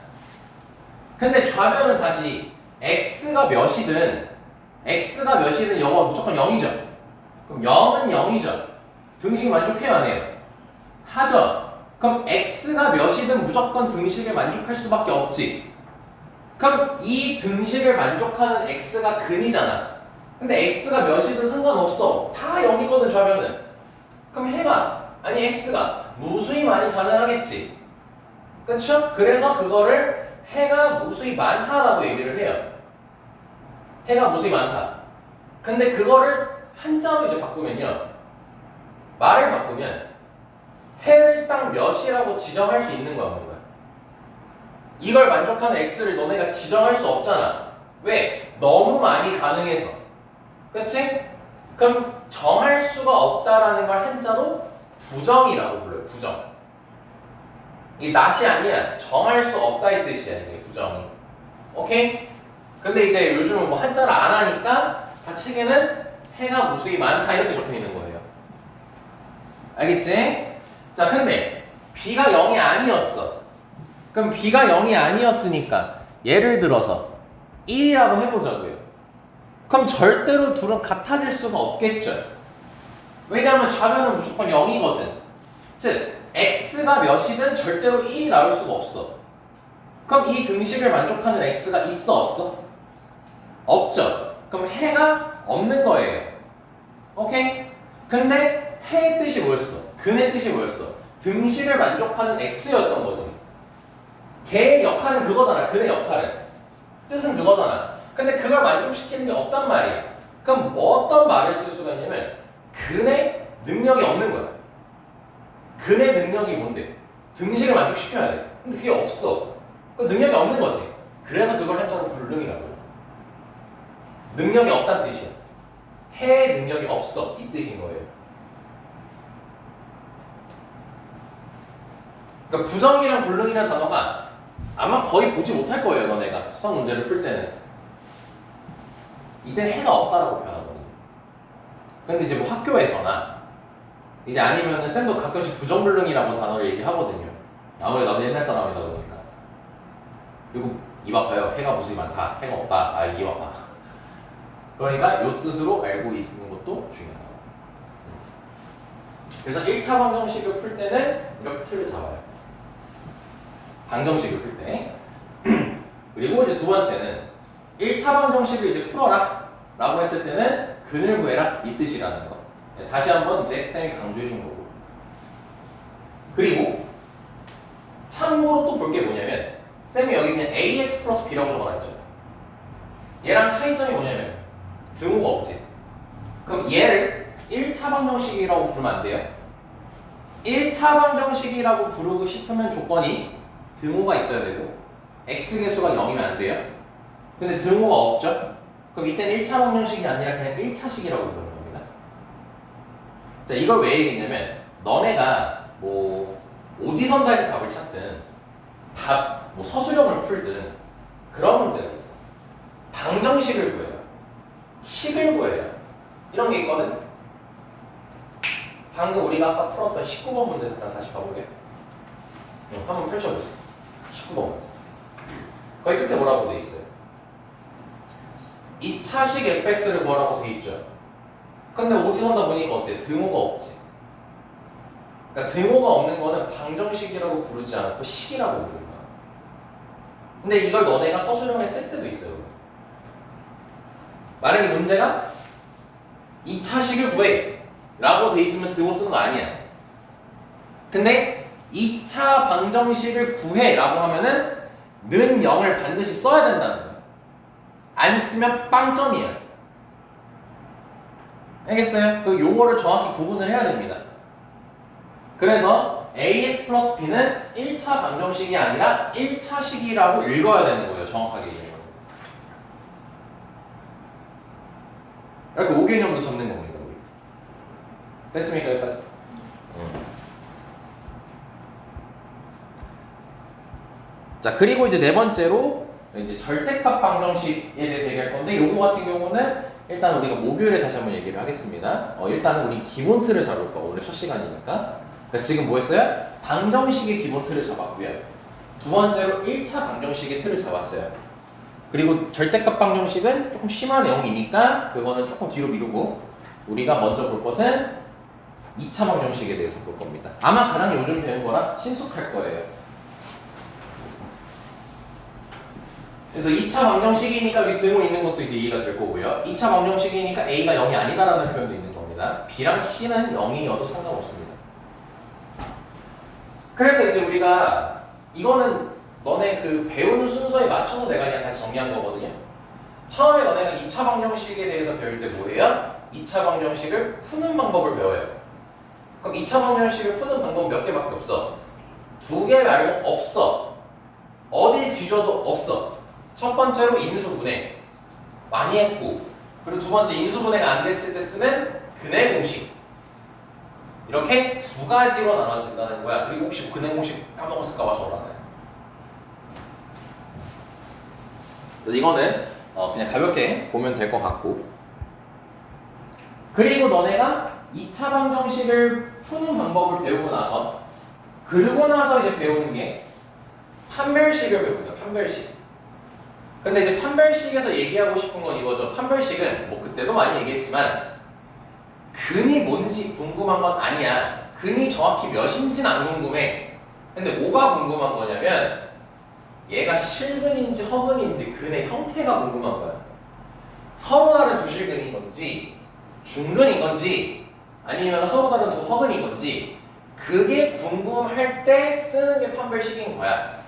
근데 좌변은 다시 X가 몇이든 0은 무조건 0이죠. 그럼 0은 0이죠. 등식 만족해요 안 해요? 하죠. 그럼 x가 몇이든 무조건 등식에 만족할 수밖에 없지. 그럼 이 등식을 만족하는 x가 근이잖아. 근데 x가 몇이든 상관없어. 다 0이거든 좌변은. 그럼 해가 아니 x가 무수히 많이 가능하겠지. 그쵸? 그래서 그거를 해가 무수히 많다라고 얘기를 해요. 해가 무수히 많다. 근데 그거를 한자로 이제 바꾸면요. 말을 바꾸면 해를 딱 몇이라고 지정할 수 있는 거야, 뭔가. 이걸 만족하는 x를 너네가 지정할 수 없잖아. 왜? 너무 많이 가능해서. 그치? 그럼 정할 수가 없다라는 걸 한자로 부정이라고 불러요. 부정. 이 낫이 아니야. 정할 수 없다 이 뜻이야. 이게 부정이. 오케이? 근데 이제 요즘은 뭐 한자를 안 하니까 다 책에는 해가 무수히 많다 이렇게 적혀 있는 거예요. 알겠지? 자, 근데 b가 0이 아니었어. 그럼 b가 0이 아니었으니까 예를 들어서 1이라고 해보자고요. 그럼 절대로 둘은 같아질 수가 없겠죠. 왜냐하면 좌변은 무조건 0이거든. 즉 x가 몇이든 절대로 1이 나올 수가 없어. 그럼 이 등식을 만족하는 x가 있어 없어? 없죠. 그럼 해가 없는 거예요. 오케이? 근데 해의 뜻이 뭐였어? 근의 뜻이 뭐였어? 등식을 만족하는 x였던 거지. 걔의 역할은 그거잖아. 근의 역할은. 뜻은 그거잖아. 근데 그걸 만족시키는 게 없단 말이야. 그럼 뭐 어떤 말을 쓸 수가 있냐면 근의 능력이 없는 거야. 근의 능력이 뭔데? 등식을 만족시켜야 돼. 근데 그게 없어. 그 능력이 없는 거지. 그래서 그걸 한자로 불능이라고 해요. 능력이 없다는 뜻이야. 해의 능력이 없어. 이 뜻인 거예요. 그러니까 부정이랑 불능이라는 단어가 아마 거의 보지 못할 거예요. 너네가 수학 문제를 풀 때는. 이때 해가 없다라고 표현하거든요. 근데 이제 뭐 학교에서나 이제 아니면은 쌤도 가끔씩 부정불능이라고 단어를 얘기하거든요. 아무래도 나도 옛날 사람이다 보니까. 그리고 입 아파요. 해가 무수히 많다. 해가 없다. 아, 입 아파. 그러니까 이 뜻으로 알고 있는 것도 중요하다. 그래서 1차 방정식을 풀 때는 이렇게 틀을 잡아요. 방정식을 풀 때. 그리고 이제 두 번째는 1차 방정식을 이제 풀어라 라고 했을 때는 근을 구해라 이 뜻이라는 거. 다시 한번 이제 쌤이 강조해 준 거고. 그리고 참고로 또 볼 게 뭐냐면 쌤이 여기 그냥 ax 플러스 b라고 적어놨죠. 얘랑 차이점이 뭐냐면 등호가 없지. 그럼 얘를 1차 방정식이라고 부르면 안 돼요? 1차 방정식이라고 부르고 싶으면 조건이 등호가 있어야 되고 x개수가 0이면 안 돼요. 근데 등호가 없죠? 그럼 이때는 1차 방정식이 아니라 그냥 1차식이라고 부르는 겁니다. 자, 이걸 왜 얘기했냐면 너네가 뭐 오지선다에서 답을 찾든 뭐 서술형을 풀든 그런 문제가 있어. 방정식을 구해요. 식을 구해요. 이런 게 있거든. 방금 우리가 아까 풀었던 19번 문제 잠깐 다시 봐볼게요. 한번 펼쳐보세요. 19번 문제. 거기 끝에 뭐라고 돼 있어요? 2차식 fx를 구하라고 돼 있죠. 근데 오지선다 보니까 어때? 등호가 없지. 그러니까 등호가 없는 거는 방정식이라고 부르지 않고 식이라고 부르는 거야. 근데 이걸 너네가 서술형에 쓸 때도 있어요. 만약에 문제가 2차식을 구해 라고 돼 있으면 등호 쓰는 거 아니야. 근데 2차 방정식을 구해 라고 하면은 는 0을 반드시 써야 된다는 거야. 안 쓰면 빵점이야. 알겠어요? 그 용어를 정확히 구분을 해야 됩니다. 그래서 ax 플러스 b는 1차 방정식이 아니라 1차식이라고 읽어야 되는 거예요. 정확하게 얘기하면. 이렇게 5개념으로 적는 겁니다. 우리. 됐습니까? 여기까지? 자, 그리고 이제 네 번째로 이제 절대값 방정식에 대해서 얘기할 건데 요거 같은 경우는 일단 우리가 목요일에 다시 한번 얘기를 하겠습니다. 일단은 우리 기본 틀을 잡을 거. 오늘 첫 시간이니까. 그러니까 지금 뭐 했어요? 방정식의 기본 틀을 잡았고요. 두 번째로 1차 방정식의 틀을 잡았어요. 그리고 절대값 방정식은 조금 심한 내용이니까 그거는 조금 뒤로 미루고 우리가 먼저 볼 것은 2차 방정식에 대해서 볼 겁니다. 아마 가장 요즘 배운 거라 친숙할 거예요. 그래서 2차 방정식이니까 여기 등호 있는 것도 이제 이해가 될 거고요. 2차 방정식이니까 A가 0이 아니다라는 표현도 있는 겁니다. B랑 C는 0이어도 상관없습니다. 그래서 이제 우리가 이거는 너네 그 배우는 순서에 맞춰서 내가 그냥 다시 정리한 거거든요. 처음에 너네가 2차 방정식에 대해서 배울 때 뭐예요? 2차 방정식을 푸는 방법을 배워요. 그럼 2차 방정식을 푸는 방법은 몇 개밖에 없어. 2개 말고 없어. 어딜 뒤져도 없어. 첫 번째로 인수분해. 많이 했고. 그리고 두 번째 인수분해가 안 됐을 때 쓰는 근해 공식. 이렇게 두 가지로 나눠진다는 거야. 그리고 혹시 근해 공식 까먹었을까 봐 적어놨나요? 그래서 이거는 그냥 가볍게 보면 될 것 같고. 그리고 너네가 2차 방정식을 푸는 방법을 배우고 나서 그러고 나서 이제 배우는 게 판별식을 배우는 거야. 판별식. 근데 이제 판별식에서 얘기하고 싶은 건 이거죠. 판별식은 뭐 그때도 많이 얘기했지만 근이 뭔지 궁금한 건 아니야. 근이 정확히 몇인지는 안 궁금해. 근데 뭐가 궁금한 거냐면 얘가 실근인지 허근인지 근의 형태가 궁금한 거야. 서로 다른 두 실근인 건지 중근인 건지 아니면 서로 다른 두 허근인 건지 그게 궁금할 때 쓰는 게 판별식인 거야.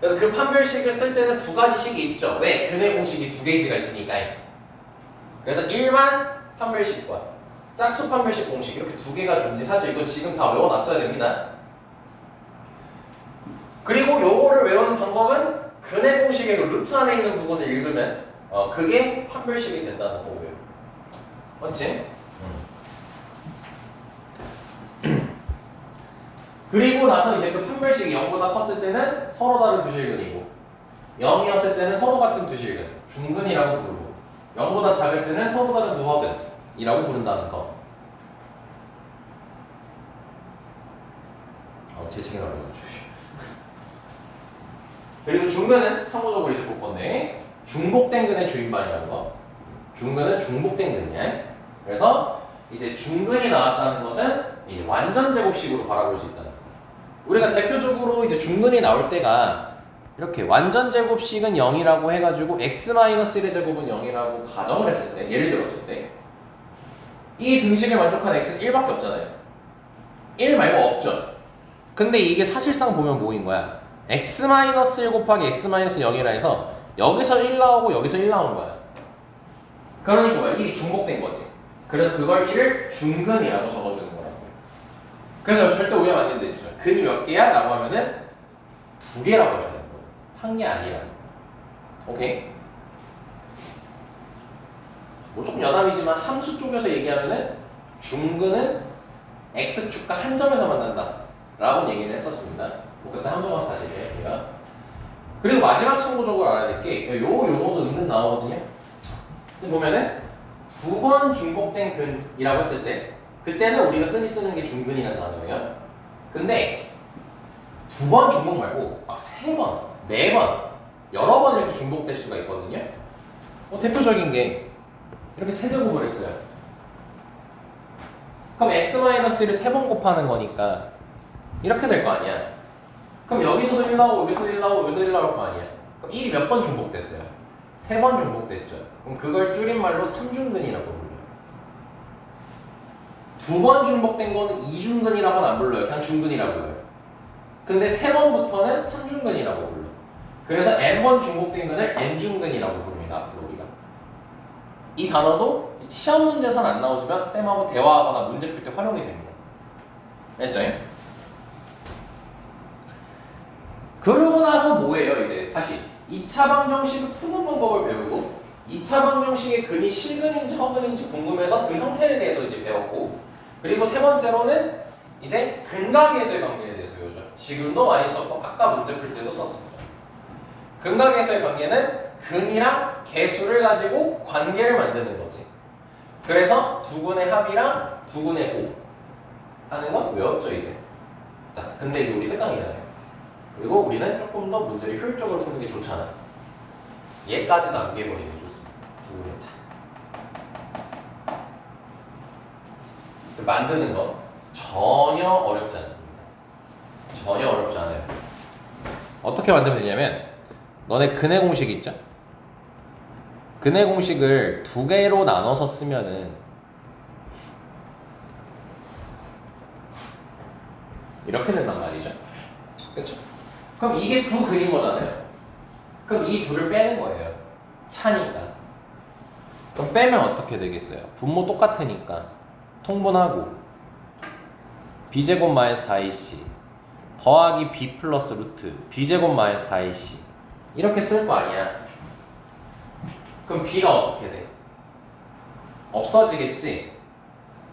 그래서 그 판별식을 쓸 때는 두 가지식이 있죠. 왜? 근의 공식이 두 개이지가 있으니까. 그래서 일반 판별식과 짝수 판별식 공식 이렇게 두 개가 존재하죠. 이거 지금 다 외워놨어야 됩니다. 그리고 요거를 외우는 방법은 근의 공식의 그 루트 안에 있는 부분을 읽으면 그게 판별식이 된다는 거고요. 맞지? 그리고 나서 이제 그 판별식이 0보다 컸을 때는 서로 다른 두 실근이고 0이었을 때는 서로 같은 두 실근, 중근이라고 부르고 0보다 작을 때는 서로 다른 두 허근이라고 부른다는 거. 제 책에 나오는 거죠. 그리고 중근은 참고적으로 이제 볼 건데 중복된 근의 주인반이라는 거. 중근은 중복된 근이야. 그래서 이제 중근이 나왔다는 것은 이제 완전 제곱식으로 바라볼 수 있다는 거. 우리가 대표적으로 이제 중근이 나올 때가 이렇게 완전 제곱식은 0이라고 해가지고 x-1의 제곱은 0이라고 가정을 했을 때, 예를 들었을 때 이 등식에 만족한 x는 1밖에 없잖아요. 1 말고 없죠. 근데 이게 사실상 보면 뭐인 거야? x-1 곱하기 x-0이라 해서 여기서 1 나오고 여기서 1 나오는 거야. 그러니까 뭐야? 1이 중복된 거지. 그래서 그걸 1을 중근이라고 적어주는 거라고요. 그래서 절대 오해하면 안 된다죠. 근이 몇 개야? 라고 하면은 2개라고 하셔야 되는 거예요. 한 게 아니라. 오케이? 뭐 조금 여담이지만 함수 쪽에서 얘기하면은 중근은 x축과 한 점에서 만난다 라고 얘기를 했었습니다. 그때 함수 가서 다시 얘기할게요. 그리고 마지막 참고적으로 알아야 될 게 요 용어도 은근 나오거든요. 근데 보면은 두 번 중복된 근이라고 했을 때 그때는 우리가 흔히 쓰는 게 중근이라는 단어예요. 근데 두 번 중복 말고 막 3번, 4번, 여러 번 이렇게 중복될 수가 있거든요. 대표적인 게 이렇게 세제곱을 했어요. 그럼 x-1을 3번 곱하는 거니까 이렇게 될 거 아니야. 그럼 여기서도 1 나오고 여기서 1 나오고 여기서 1 나올 거 아니야. 그럼 1이 몇 번 중복됐어요? 3번 중복됐죠. 그럼 그걸 줄임말로 3중근이라고 불러요. 2번 중복된 거는 2중근이라고는 안 불러요. 그냥 중근이라고 불러요. 근데 3번부터는 3중근이라고 불러. 그래서 n번 중복된 근을 n중근이라고 부릅니다. 앞으로 우리가. 이 단어도 시험 문제에서는 안 나오지만 쌤하고 대화하거나 문제 풀 때 활용이 됩니다. 됐죠? 그러고 나서 뭐예요? 이제 다시 2차 방정식을 푸는 방법을 배우고 2차 방정식의 근이 실근인지 허근인지 궁금해서 그 형태에 대해서 이제 배웠고 그리고 세 번째로는 이제 근각에서의 관계에 대해서 배우죠. 지금도 많이 썼고 아까 문제 풀 때도 썼습니다. 근각에서의 관계는 근이랑 개수를 가지고 관계를 만드는 거지. 그래서 두 근의 합이랑 두 근의 곱 하는 건 외웠죠 이제. 자, 근데 이제 우리 특강이잖아요. 그리고 우리는 조금 더 문제를 효율적으로 푸는 게 좋잖아. 얘까지 남겨버리는 게 좋습니다. 두 근의 차. 만드는 거 전혀 어렵지 않습니다. 전혀 어렵지 않아요. 어떻게 만들면 되냐면 너네 근해 공식 있죠? 근해 공식을 두 개로 나눠서 쓰면은 이렇게 된단 말이죠. 그렇죠? 그럼 이게 두 근인 거잖아요. 그럼 이 둘을 빼는 거예요. 차니까. 그럼 빼면 어떻게 되겠어요? 분모 똑같으니까 통분하고 b제곱 마이너스 4ac 더하기 b 플러스 루트 b제곱 마이너스 4ac 이렇게 쓸 거 아니야. 그럼 b가 어떻게 돼? 없어지겠지?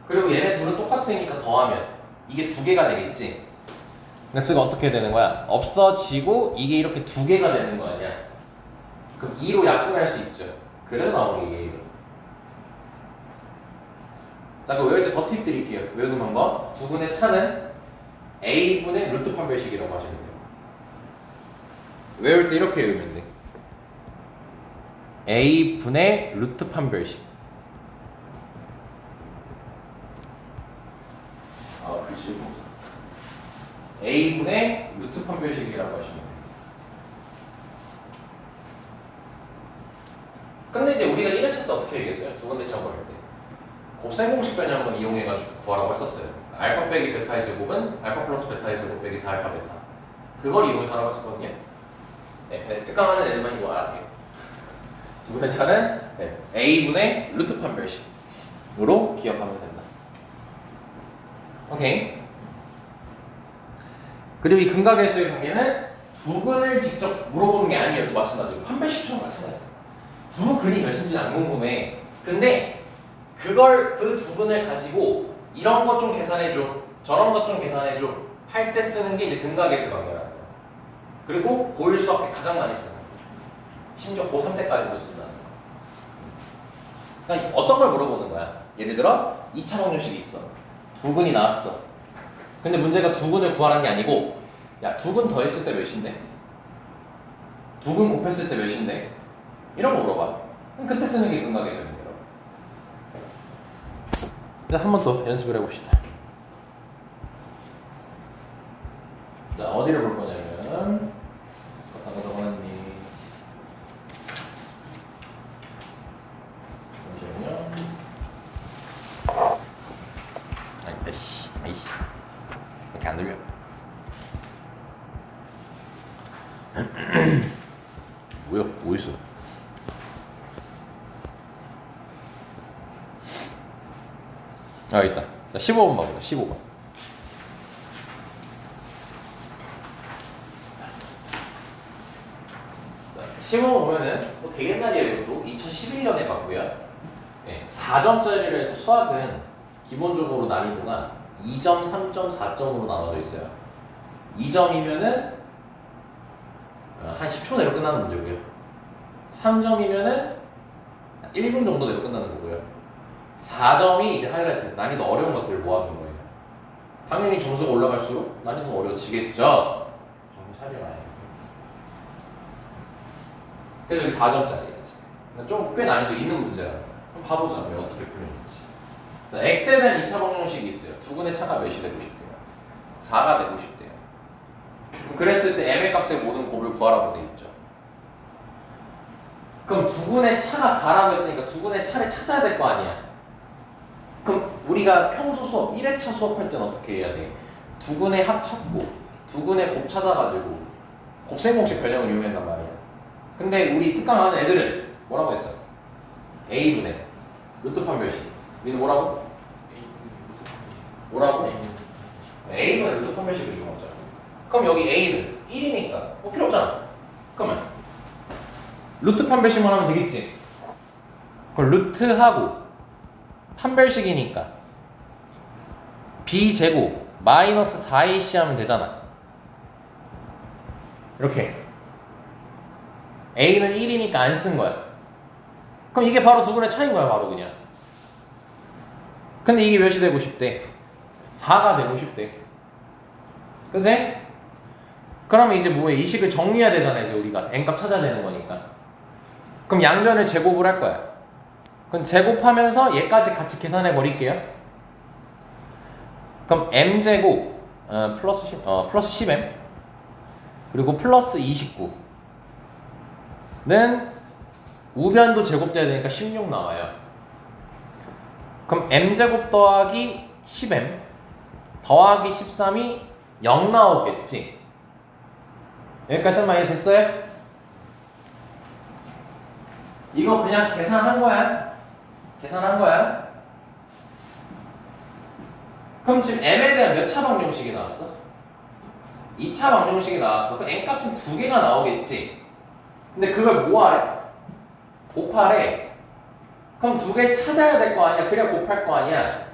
그리고 얘네 둘은 똑같으니까 더하면 이게 두 개가 되겠지? 그러니까 즉 어떻게 되는 거야? 없어지고 이게 이렇게 두 개가 되는 거 아니야? 그럼 2로 약분할 수 있죠. 그래서 나오는 게 이게. 자, 그럼 외울 때 더 팁 드릴게요. 외우는 방법. 두 분의 차는 a분의 루트 판별식이라고 하시면 돼요. 외울 때 이렇게 외우면 돼. a분의 루트 판별식. 아, 글씨 보자. a분의 루트 판별식이라고 하시면 돼요. 근데 이제 우리가 1회차 때 어떻게 얘기했어요? 두 번째 차원 할 때. 곱셈 공식 변형을 이용해가지고 구하라고 했었어요. 알파 빼기 베타의 제곱은 알파 플러스 베타의 제곱 빼기 4알파 베타. 그걸 이용해서 하라고 했었거든요. 네, 특강하는 애들만 이거 알아세요. 두 번째 차는 a분의 루트 판별식으로 기억하면 된다. 오케이. 그리고 이 근각의 수의 관계는 두 근을 직접 물어보는 게 아니에요. 마찬가지고 판별식처럼 마찬가지예요. 두 근이 몇인지 안 궁금해. 근데 그걸 그 두 근을 가지고 이런 것 좀 계산해줘, 저런 것 좀 계산해줘 할 때 쓰는 게 이제 근각의 수 관계라는 거야. 그리고 고1 수학 때 가장 많이 쓰는 거죠. 심지어 고3 때까지도 쓴다는 거야. 그러니까 어떤 걸 물어보는 거야? 예를 들어 2차 방정식이 있어. 두 근이 나왔어. 근데 문제가 두 근을 구하라는 게 아니고 야, 두 근 더했을 때 몇인데? 두 근 곱했을 때 몇인데? 이런 거 물어봐. 그럼 그때 쓰는 게 근각의 수입니다. 한 번 더 연습을 해봅시다. 자, 어디를 볼 거냐면 정원님 잠시만요. 아이씨 이렇게 안 들려. 뭐야? 뭐 있어? 아, 있다. 자, 15번 봐보자. 15번. 자, 15번 보면은 뭐 되게 옛날이에요. 이것도 2011년에 봤고요. 네, 4점짜리를 해서 수학은 기본적으로 난이도가 2점, 3점, 4점으로 나눠져 있어요. 2점이면은 한 10초 내로 끝나는 문제고요. 3점이면은 1분 정도 내로 끝나는 거고요. 4점이 이제 하이라이트, 난이도 어려운 것들을 모아준 거예요. 당연히 점수가 올라갈수록 난이도 어려워지겠죠? 정신 차려놔요. 그래서 여기 4점짜리야. 좀 꽤 난이도 있는 문제라는 거야. 한번 봐보자. 왜 어떻게 풀리는지. 자, x에 대한 2차 방정식이 있어요. 두 근의 차가 몇이 되고 싶대요? 4가 되고 싶대요. 그랬을 때 m의 값의 모든 곱을 구하라고 돼 있죠. 그럼 두 근의 차가 4라고 했으니까 두 근의 차를 찾아야 될 거 아니야. 그럼 우리가 평소 수업 1회차 수업할 때는 어떻게 해야 돼? 두 근의 합 찾고 두 근의 곱 찾아가지고 곱셈 공식 변형을 이용한단 말이야. 근데 우리 특강하는 애들은 뭐라고 했어? a분의 루트 판별식. 우리는 뭐라고? 뭐라고? a분의 루트 판별식을 이용하자. 그럼 여기 a는 1이니까 뭐 필요 없잖아. 그러면 루트 판별식만 하면 되겠지. 그럼 루트하고 판별식이니까 b제곱 마이너스 4ac 하면 되잖아. 이렇게 a는 1이니까 안 쓴 거야. 그럼 이게 바로 두 근의 차이인 거야. 바로 그냥. 근데 이게 몇이 되고 싶대? 4가 되고 싶대. 그치? 그러면 이제 뭐해? 이 식을 정리해야 되잖아. 이제 우리가 n값 찾아야 되는 거니까. 그럼 양변을 제곱을 할 거야. 그럼 제곱하면서 얘까지 같이 계산해 버릴게요. 그럼 m제곱 플러스 10m 그리고 플러스 29는 우변도 제곱돼야 되니까 16 나와요. 그럼 m제곱 더하기 10m 더하기 13이 0 나오겠지. 여기까지 많이 됐어요? 이거 그냥 계산한 거야. 계산한 거야. 그럼 지금 m에 대한 몇 차 방정식이 나왔어? 2차 방정식이 나왔어. 그 n값은 2개가 나오겠지. 근데 그걸 뭐 하래? 곱하래. 그럼 2개 찾아야 될 거 아니야. 그래야 곱할 거 아니야.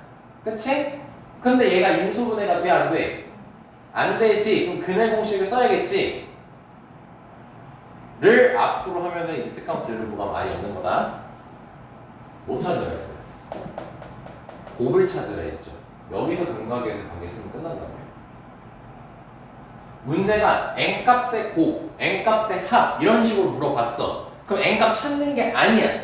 그치? 근데 얘가 인수분해가 돼, 안 돼? 안 되지. 그럼 근해 공식을 써야겠지. 를 앞으로 하면은 이제 특강들보가 많이 없는 거다. 뭐 찾으라 했어요? 곱을 찾으라 했죠. 여기서 근각에서 관계 쓰면 끝난다고요. 문제가 n값의 곱, n값의 합 이런 식으로 물어봤어. 그럼 n값 찾는 게 아니야.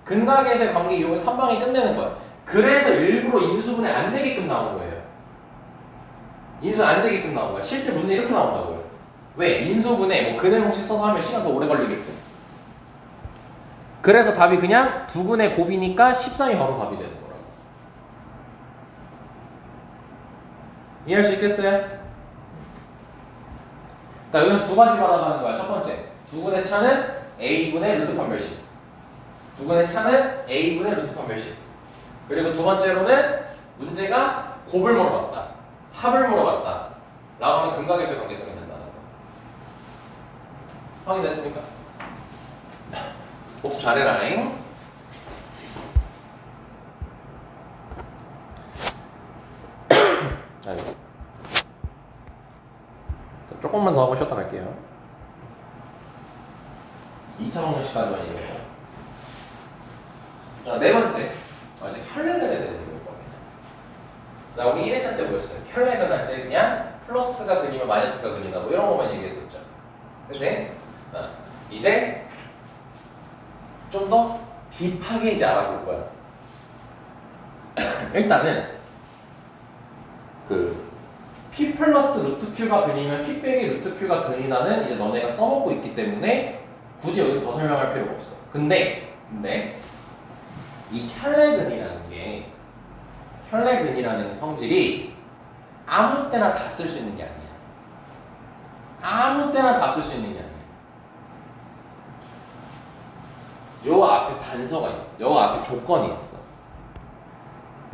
근각에서의 관계 이용해서 한 방에 끝내는 거야. 그래서 일부러 인수분해 안 되게끔 나온 거예요. 인수 안 되게끔 나온 거야. 실제 문제 이렇게 나온다고요. 왜? 인수분해 뭐 근해 공식 써서 하면 시간 더 오래 걸리겠대. 그래서 답이 그냥 2분의 곱이니까 13이 바로 답이 되는 거라고. 이해할 수 있겠어요? 자, 여기는 두 가지 받아가는 거야. 첫 번째, 2분의 차는 a분의 루트 판별식. 2분의 차는 a분의 루트 판별식. 그리고 두 번째로는 문제가 곱을 물어봤다, 합을 물어봤다 라고 하면 근각에서의 관계성이 된다는 거. 확인됐습니까? 복습 잘해라잉. 아이고. 조금만 더 하고 쉬었다 갈게요. 2차 방정식까지만 이해해요. 자, 네 번째. 이제 켤레근에 대해서 배울 겁니다. 자, 우리 1회차 때 뭐였어요? 켤레근 할 때 그냥 플러스가 근이면 마이너스가 근이다 뭐 이런 것만 얘기했었죠. 그치? 이제 좀 더 딥하게 이제 알아볼 거야. 일단은 그 P 플러스 루트 Q가 근이면 P 빼기 루트 Q가 근이라는 이제 너네가 써먹고 있기 때문에 굳이 여기 더 설명할 필요가 없어. 근데 이 켤레근이라는 성질이 아무 때나 다 쓸 수 있는 게 아니야. 아무 때나 다 쓸 수 있는 게 아니야. 요 앞에 단서가 있어. 요 앞에 조건이 있어.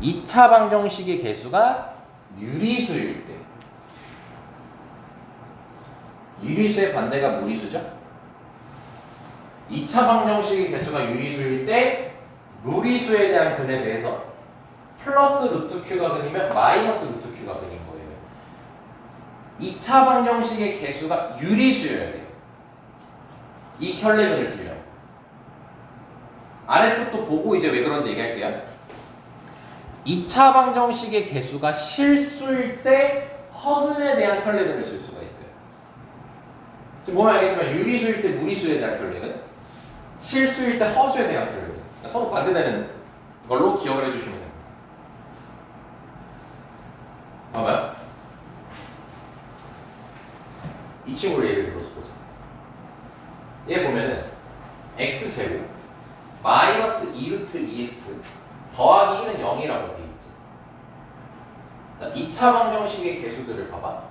2차 방정식의 개수가 유리수일 때. 유리수의 반대가 무리수죠? 2차 방정식의 개수가 유리수일 때 무리수에 대한 근에 대해서 플러스 루트 Q가 근이면 마이너스 루트 Q가 근인 거예요. 2차 방정식의 개수가 유리수여야 돼요. 이 켤레근을 쓰려면. 아래쪽도 보고 이제 왜 그런지 얘기할게요. 2차 방정식의 개수가 실수일 때 허근에 대한 켤레근을 쓸 수가 있어요. 지금 보면 알겠지만 유리수일 때 무리수에 대한 켤레근, 실수일 때 허수에 대한 켤레근. 그러니까 서로 반대되는 걸로 기억을 해주시면 됩니다. 봐봐요. 이 친구를 예를 들어서 보자. 얘 보면은 x제곱 마이너스 2루트 2x 더하기 1은 0이라고 돼 있지. 자, 2차 방정식의 개수들을 봐봐.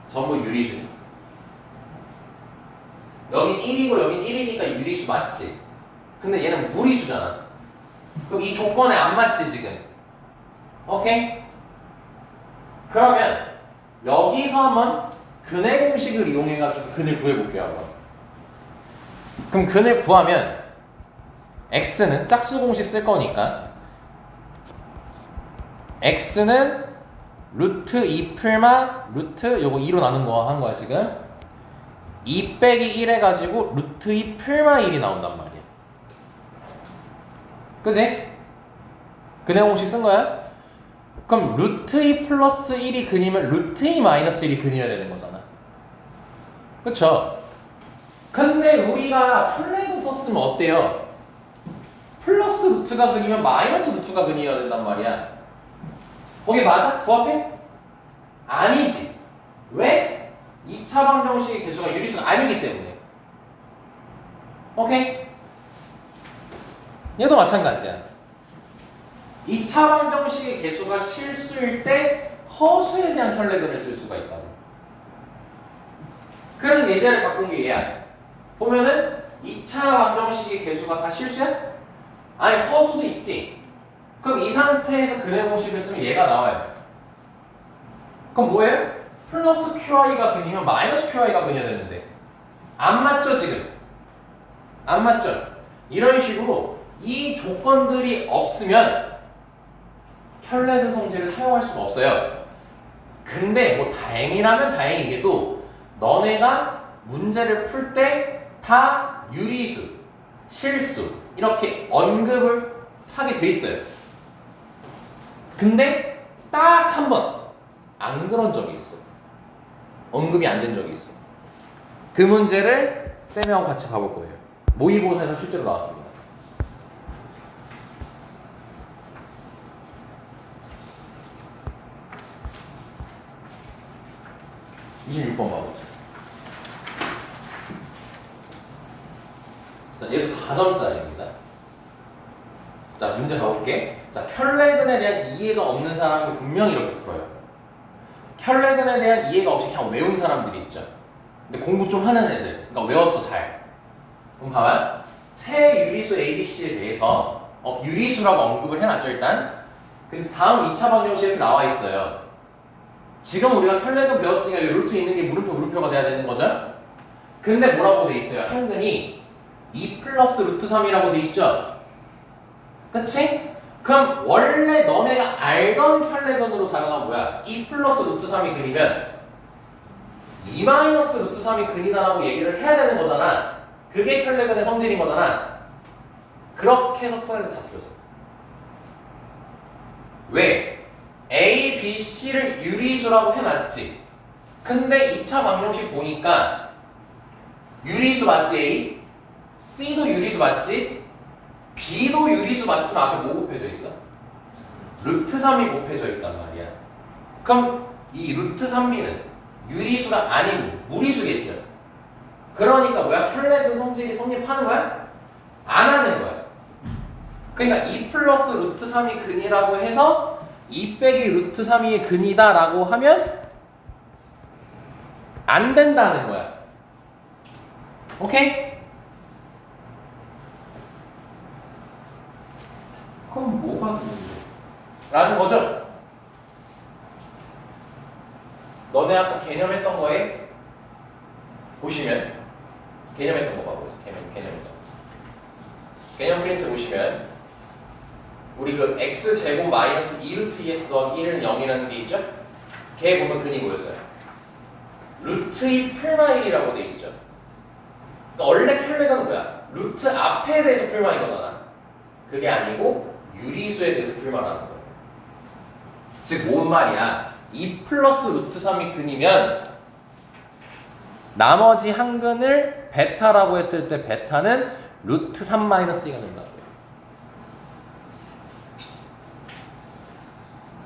전부 유리수니. 여긴 1이고 여긴 1이니까 유리수 맞지? 근데 얘는 무리수잖아. 그럼 이 조건에 안 맞지 지금? 오케이? 그러면 여기서 한번 근해 공식을 이용해가지고 근을 구해볼게요. 한번. 그럼 근을 구하면 x는 짝수 공식 쓸 거니까 x는 루트 2 풀마 루트 요거 2로 나눈 거 한 거야 지금. 2 빼기 1 해가지고 루트 2 풀마 1이 나온단 말이야. 그지? 근해 공식 쓴 거야? 그럼 루트 2 플러스 1이 근이면 루트 2 마이너스 1이 근이어야 되는 거잖아. 그쵸? 근데 우리가 켤레근 썼으면 어때요? 플러스 루트가 근이면 마이너스 루트가 근이어야 된단 말이야. 거기 맞아? 부합해? 아니지. 왜? 2차 방정식의 개수가 유리수가 아니기 때문에. 오케이? 얘도 마찬가지야. 2차 방정식의 개수가 실수일 때 허수에 대한 혈례근을 쓸 수가 있다고. 그래서 예제를 바꾼 게 얘야. 보면은 2차 방정식의 개수가 다 실수야? 아니 허수도 있지. 그럼 이 상태에서 근의 공식을 쓰면 얘가 나와요. 그럼 뭐예요? 플러스 QI가 근이면 마이너스 QI가 근이어야 되는데 안 맞죠 지금? 안 맞죠? 이런 식으로 이 조건들이 없으면 혈례근 성질을 사용할 수가 없어요. 근데 뭐 다행이라면 다행이게도 너네가 문제를 풀 때 다 유리수, 실수 이렇게 언급을 하게 돼 있어요. 근데 딱 한 번 안 그런 적이 있어. 언급이 안 된 적이 있어. 그 문제를 쌤이랑 같이 봐볼 거예요. 모의고사에서 실제로 나왔습니다. (26번) 봐보죠. 자, 얘도 4점짜리입니다. 자, 문제 가볼게. 자, 혈례근에 대한 이해가 없는 사람이 분명히 이렇게 풀어요. 혈례근에 대한 이해가 없이 그냥 외운 사람들이 있죠. 근데 공부 좀 하는 애들, 그러니까 외웠어 잘. 그럼 봐봐요. 새 유리수 ABC에 대해서 유리수라고 언급을 해놨죠 일단. 근데 다음 2차 방정식이 이렇게 나와 있어요. 지금 우리가 혈례근 배웠으니까 여기 루트 있는 게 물음표가 돼야 되는 거죠? 근데 뭐라고 돼 있어요? 한근이 2 플러스 루트 3이라고 돼 있죠? 그치? 그럼 원래 너네가 알던 혈례근으로 다가가면 뭐야? 2 플러스 루트 3이 근이면 2 마이너스 루트 3이 근이다라고 얘기를 해야 되는 거잖아. 그게 혈례근의 성질인 거잖아. 그렇게 해서 푸는데 다 틀렸어. 왜? A, B, C를 유리수라고 해놨지. 근데 2차 방정식 보니까 유리수 맞지 A? C도 유리수 맞지? B도 유리수 맞지만 앞에 뭐 곱해져 있어? 루트 3이 곱해져 있단 말이야. 그럼 이 루트 3B는 유리수가 아닌 무리수겠죠. 그러니까 뭐야? 혈례근 성질이 성립하는 거야? 안 하는 거야. 그러니까 2 플러스 루트 3이 근이라고 해서 2 빼기 루트 3이 근이다 라고 하면 안 된다는 거야. 오케이? 그럼 뭐가 근인데? 라는 거죠? 너네 아까 개념했던 거에 보시면 개념했던 거 봐보세요. 개념했던 거. 개념 프린트 보시면 우리 그 x제곱 마이너스 2루트 2x 더하기 1은 0이라는 게 있죠? 걔 보면 근이 뭐였어요? 루트 2 풀마 1이라고 돼 있죠? 그러니까 원래 혈례가 뭐야? 루트 앞에 대해서 풀마인 거잖아. 그게 아니고 유리수에 대해서 풀마라는 거예요. 즉 뭔 말이야? 2 플러스 루트 3이 근이면 나머지 한 근을 베타라고 했을 때 베타는 루트 3 마이너스 2가 된다고요.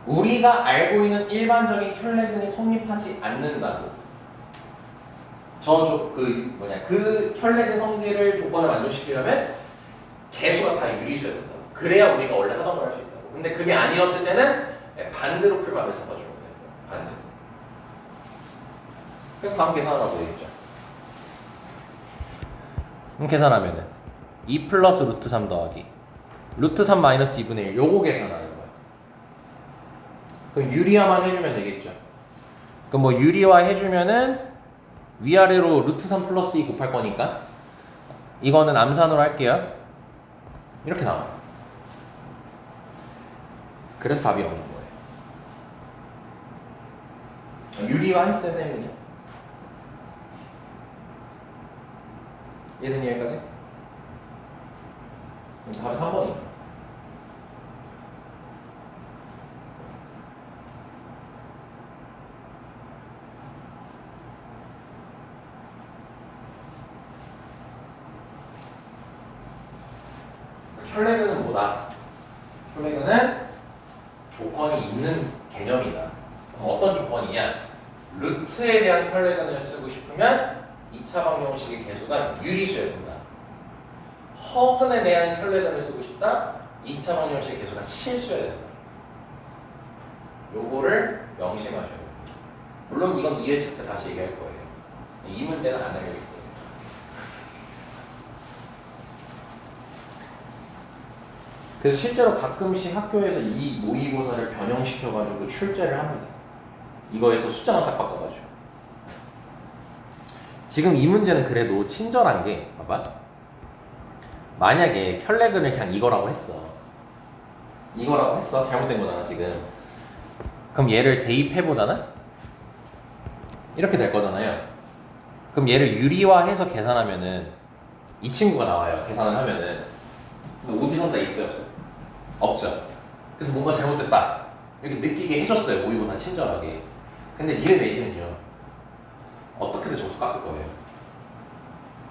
우리가 알고 있는 일반적인 혈례근이 성립하지 않는다고. 그 혈례근 성질을 조건을 만족시키려면 개수가 다 유리수여야 된다고. 그래야 우리가 원래 하던 걸 할 수 있다고. 근데 그게 아니었을 때는 반대로 풀마를 잡아주면 돼요. 반대로. 그래서 다음 계산하라고 되어 있죠. 그럼 계산하면은 2 플러스 루트 3 더하기 루트 3 마이너스 2분의 1 요거 계산하는 거야. 그럼 유리화만 해주면 되겠죠. 그럼 뭐 유리화 해주면은 위아래로 루트 3 플러스 2 곱할 거니까 이거는 암산으로 할게요. 이렇게 나와요. 그래서 답이 없는 거예요. 유리화 했어요, 쌤은요? 얘는 여기까지? 그럼 답이 3번이에요. 혈례근은 뭐다? 혈례근은 조건이 있는 개념이다. 그럼 어떤 조건이냐? 루트에 대한 혈례근을 쓰고 싶으면 2차 방정식의 개수가 유리수여야 된다. 허근에 대한 혈례근을 쓰고 싶다. 2차 방정식의 개수가 실수여야 된다. 요거를 명심하셔야 돼요. 물론 이건 2회차 때 다시 얘기할 거예요. 이 문제는 안 알려줄 거예요. 그래서 실제로 가끔씩 학교에서 이 모의고사를 변형시켜가지고 출제를 합니다. 이거에서 숫자만 딱 바꿔가지고. 지금 이 문제는 그래도 친절한 게 봐봐. 만약에 혈례근을 그냥 이거라고 했어. 이거라고 했어. 잘못된 거잖아 지금. 그럼 얘를 대입해보잖아? 이렇게 될 거잖아요. 그럼 얘를 유리화해서 계산하면은 이 친구가 나와요. 계산을 하면은. 오디선다 있어요 없어요? 없죠. 그래서 뭔가 잘못됐다 이렇게 느끼게 해줬어요. 모의고사는 친절하게. 근데 니네 내신은요 어떻게든 점수 깎을 거예요.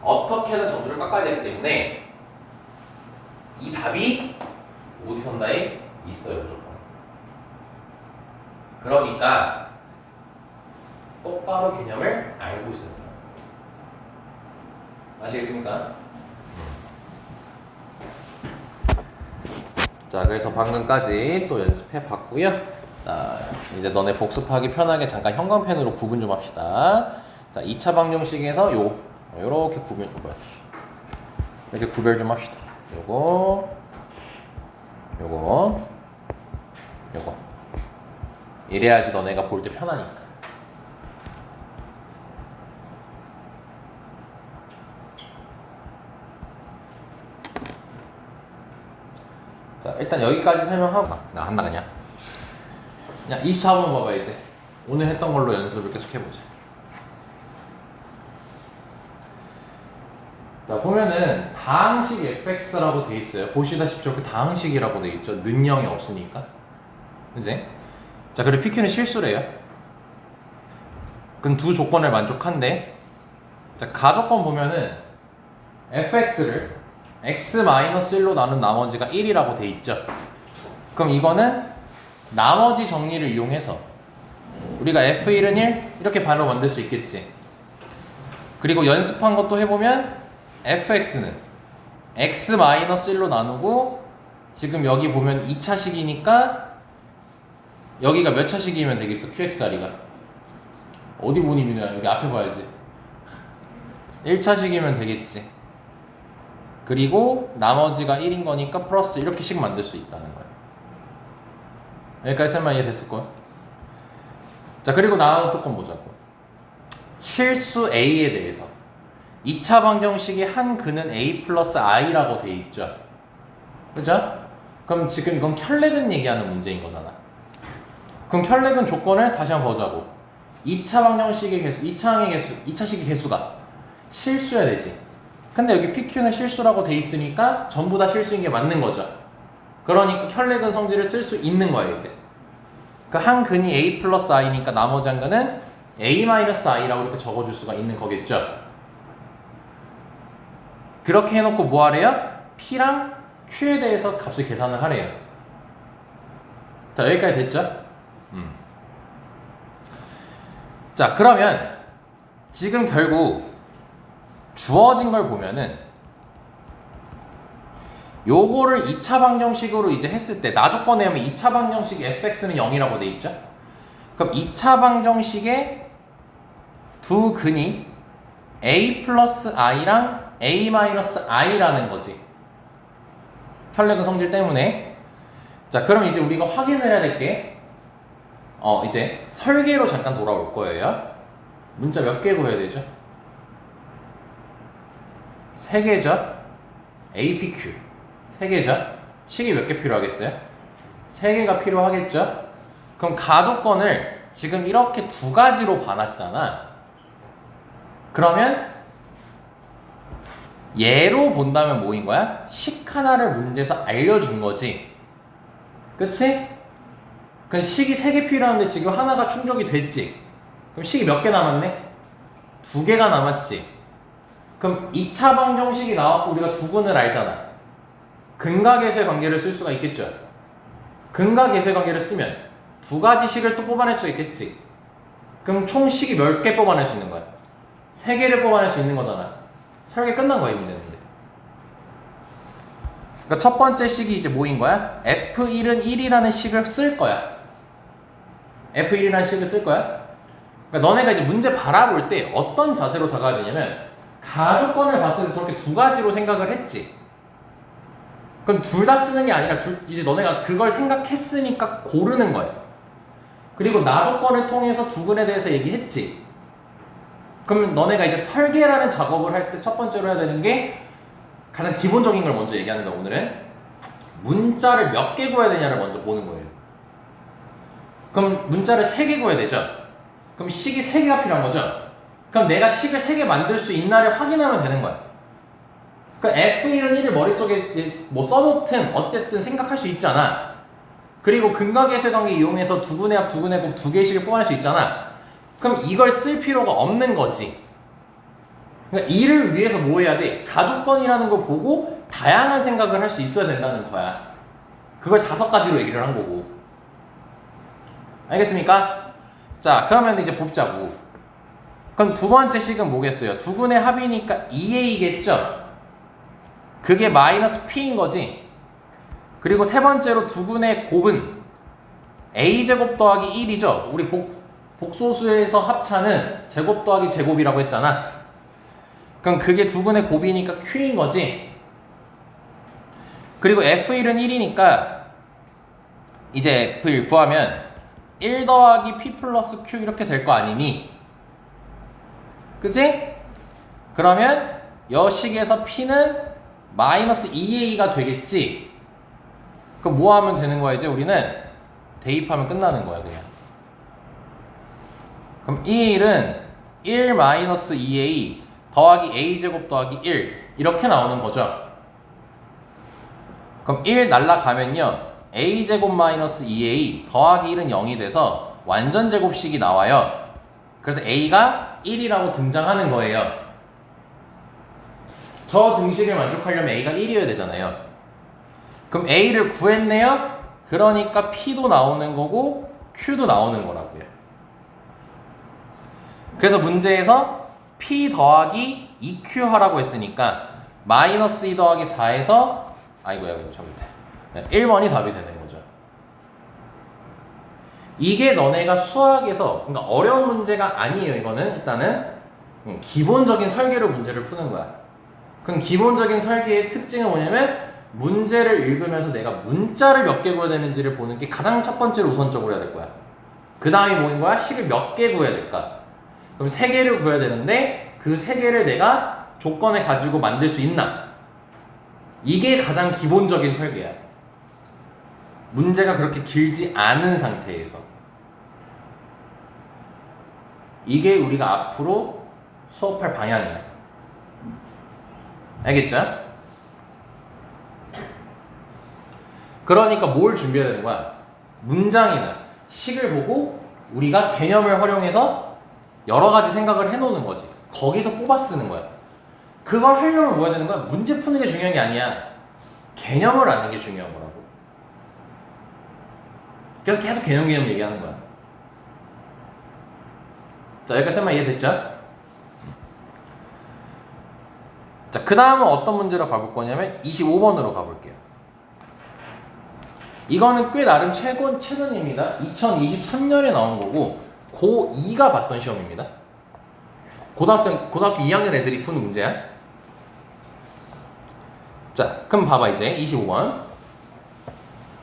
어떻게든 점수를 깎아야 되기 때문에 이 답이 오디선다에 있어요 무조건. 그러니까 똑바로 개념을 알고 있어야 돼요. 아시겠습니까? 자, 그래서 방금까지 또 연습해 봤고요. 자, 이제 너네 복습하기 편하게 잠깐 형광펜으로 구분 좀 합시다. 자, 2차 방정식에서 요렇게 구분, 이렇게 구별 좀 합시다. 요거. 이래야지 너네가 볼 때 편하니까. 자, 일단 여기까지 설명하고 나 한다 그냥. 24번 봐봐 이제. 오늘 했던 걸로 연습을 계속 해보자. 자, 보면은 다항식 fx라고 돼 있어요. 보시다시피 저렇게 다항식이라고 돼 있죠. 는영이 없으니까. 그지? 자, 그리고 PQ는 실수래요. 그럼 두 조건을 만족한데, 자, 가조건 보면은 fx를 x-1로 나눈 나머지가 1이라고 돼 있죠. 그럼 이거는 나머지 정리를 이용해서 우리가 f1은 1 이렇게 바로 만들 수 있겠지. 그리고 연습한 것도 해보면 fx는 x-1로 나누고 지금 여기 보면 2차식이니까 여기가 몇 차식이면 되겠어? qx 자리가 어디 보니 민우야? 여기 앞에 봐야지. 1차식이면 되겠지. 그리고 나머지가 1인 거니까 플러스 이렇게씩 만들 수 있다는 거예요. 여기까지 설마 이해됐을 거야? 자, 그리고 다음 조건 보자고. 실수 A에 대해서 2차 방정식의 한 근은 A 플러스 I라고 돼 있죠. 그죠? 그럼 지금 이건 혈례근 얘기하는 문제인 거잖아. 그럼 혈례근 조건을 다시 한번 보자고. 2차 방정식의 개수, 2차식의 개수가 실수여야 되지. 근데 여기 PQ는 실수라고 돼 있으니까 전부 다 실수인 게 맞는 거죠. 그러니까 혈례근 성질을 쓸 수 있는 거예요 이제. 그 한 근이 A 플러스 I니까 나머지 한 근은 A 마이너스 I라고 이렇게 적어줄 수가 있는 거겠죠. 그렇게 해놓고 뭐 하래요? P랑 Q에 대해서 값을 계산을 하래요. 자, 여기까지 됐죠? 자, 그러면 지금 결국 주어진 걸 보면은 요거를 2차 방정식으로 이제 했을 때 나조건에 하면 2차 방정식 fx는 0이라고 돼 있죠? 그럼 2차 방정식의 두 근이 a 플러스 i랑 a 마이너스 i라는 거지. 혈례근 성질 때문에. 자, 그럼 이제 우리가 확인을 해야 될 게 이제 설계로 잠깐 돌아올 거예요. 문자 몇 개 구해야 되죠? 3개죠? APQ 3개죠? 식이 몇 개 필요하겠어요? 3개가 필요하겠죠? 그럼 가조건을 지금 이렇게 두 가지로 봐놨잖아. 그러면 얘로 본다면 뭐인 거야? 식 하나를 문제에서 알려준 거지. 그치? 그럼 식이 3개 필요한데 지금 하나가 충족이 됐지? 그럼 식이 몇 개 남았네? 2개가 남았지? 그럼 2차 방정식이 나왔고 우리가 두 근을 알잖아. 근각에서의 관계를 쓸 수가 있겠죠. 근과 계수의 관계를 쓰면 두 가지 식을 또 뽑아낼 수 있겠지. 그럼 총 식이 몇 개 뽑아낼 수 있는 거야? 3개를 뽑아낼 수 있는 거잖아. 설계 끝난 거야, 이 문제는. 그러니까 첫 번째 식이 이제 뭐인 거야? F1은 1이라는 식을 쓸 거야. F1이라는 식을 쓸 거야. 그러니까 너네가 이제 문제 바라볼 때 어떤 자세로 다가야 되냐면 가조건을 봤을 때 저렇게 두 가지로 생각을 했지. 그럼 둘 다 쓰는 게 아니라 이제 너네가 그걸 생각했으니까 고르는 거야. 그리고 나조건을 통해서 두근에 대해서 얘기했지. 그럼 너네가 이제 설계라는 작업을 할 때 첫 번째로 해야 되는 게 가장 기본적인 걸 먼저 얘기하는 거야. 오늘은 문자를 몇 개 구해야 되냐를 먼저 보는 거예요. 그럼 문자를 3개 구해야 되죠. 그럼 식이 3개가 필요한 거죠. 그럼 내가 식을 3개 만들 수 있나를 확인하면 되는 거야. 그러니까 F1은 1을 머릿속에 뭐 써놓든 어쨌든 생각할 수 있잖아. 그리고 근과 계수의 관계 이용해서 두근의 합, 두근의 곱 2개씩을 뽑아낼 수 있잖아. 그럼 이걸 쓸 필요가 없는 거지. 그러니까 이를 위해서 뭐 해야 돼? 가조건이라는 걸 보고 다양한 생각을 할 수 있어야 된다는 거야. 그걸 5가지로 얘기를 한 거고. 알겠습니까? 자, 그러면 이제 뽑자고. 그럼 두 번째 식은 뭐겠어요? 두근의 합이니까 2a겠죠? 그게 마이너스 p인 거지. 그리고 세 번째로 두근의 곱은 a제곱 더하기 1이죠. 우리 복소수에서 합차는 제곱 더하기 제곱이라고 했잖아. 그럼 그게 두근의 곱이니까 q인 거지. 그리고 f1은 1이니까 이제 f를 구하면 1 더하기 p 플러스 q 이렇게 될 거 아니니? 그치? 그러면 여식에서 p는 마이너스 2a가 되겠지? 그럼 뭐 하면 되는 거야 이제 우리는? 대입하면 끝나는 거야 그냥. 그럼 이 1은 1 마이너스 2a 더하기 a제곱 더하기 1 이렇게 나오는 거죠. 그럼 1 날라가면요 a제곱 마이너스 2a 더하기 1은 0이 돼서 완전 제곱식이 나와요. 그래서 a가 1이라고 등장하는 거예요. 저 등식을 만족하려면 a가 1이어야 되잖아요. 그럼 a를 구했네요. 그러니까 p도 나오는 거고 q도 나오는 거라고요. 그래서 문제에서 p 더하기 2q 하라고 했으니까 마이너스 2 더하기 4에서 아이고야 이거 잘못해. 1번이 답이 되는 거죠. 이게 너네가 수학에서 그러니까 어려운 문제가 아니에요. 이거는 일단은 기본적인 설계로 문제를 푸는 거야. 그럼 기본적인 설계의 특징은 뭐냐면 문제를 읽으면서 내가 문자를 몇 개 구해야 되는지를 보는 게 가장 첫 번째로 우선적으로 해야 될 거야. 그 다음이 뭐인 거야? 식을 몇 개 구해야 될까? 그럼 3개를 구해야 되는데 그 3개를 내가 조건에 가지고 만들 수 있나? 이게 가장 기본적인 설계야. 문제가 그렇게 길지 않은 상태에서. 이게 우리가 앞으로 수업할 방향이야. 알겠죠? 그러니까 뭘 준비해야 되는 거야? 문장이나 식을 보고 우리가 개념을 활용해서 여러 가지 생각을 해놓는 거지. 거기서 뽑아 쓰는 거야. 그걸 하려면 뭐 해야 되는 거야? 문제 푸는 게 중요한 게 아니야. 개념을 아는 게 중요한 거라고. 그래서 계속 개념 얘기하는 거야. 자, 여기까지 설명 이해됐죠? 자, 그 다음은 어떤 문제로 가볼 거냐면 25번으로 가볼게요. 이거는 꽤 나름 최근입니다. 2023년에 나온 거고 고2가 봤던 시험입니다. 고등학교 2학년 애들이 푸는 문제야. 자, 그럼 봐봐 이제 25번.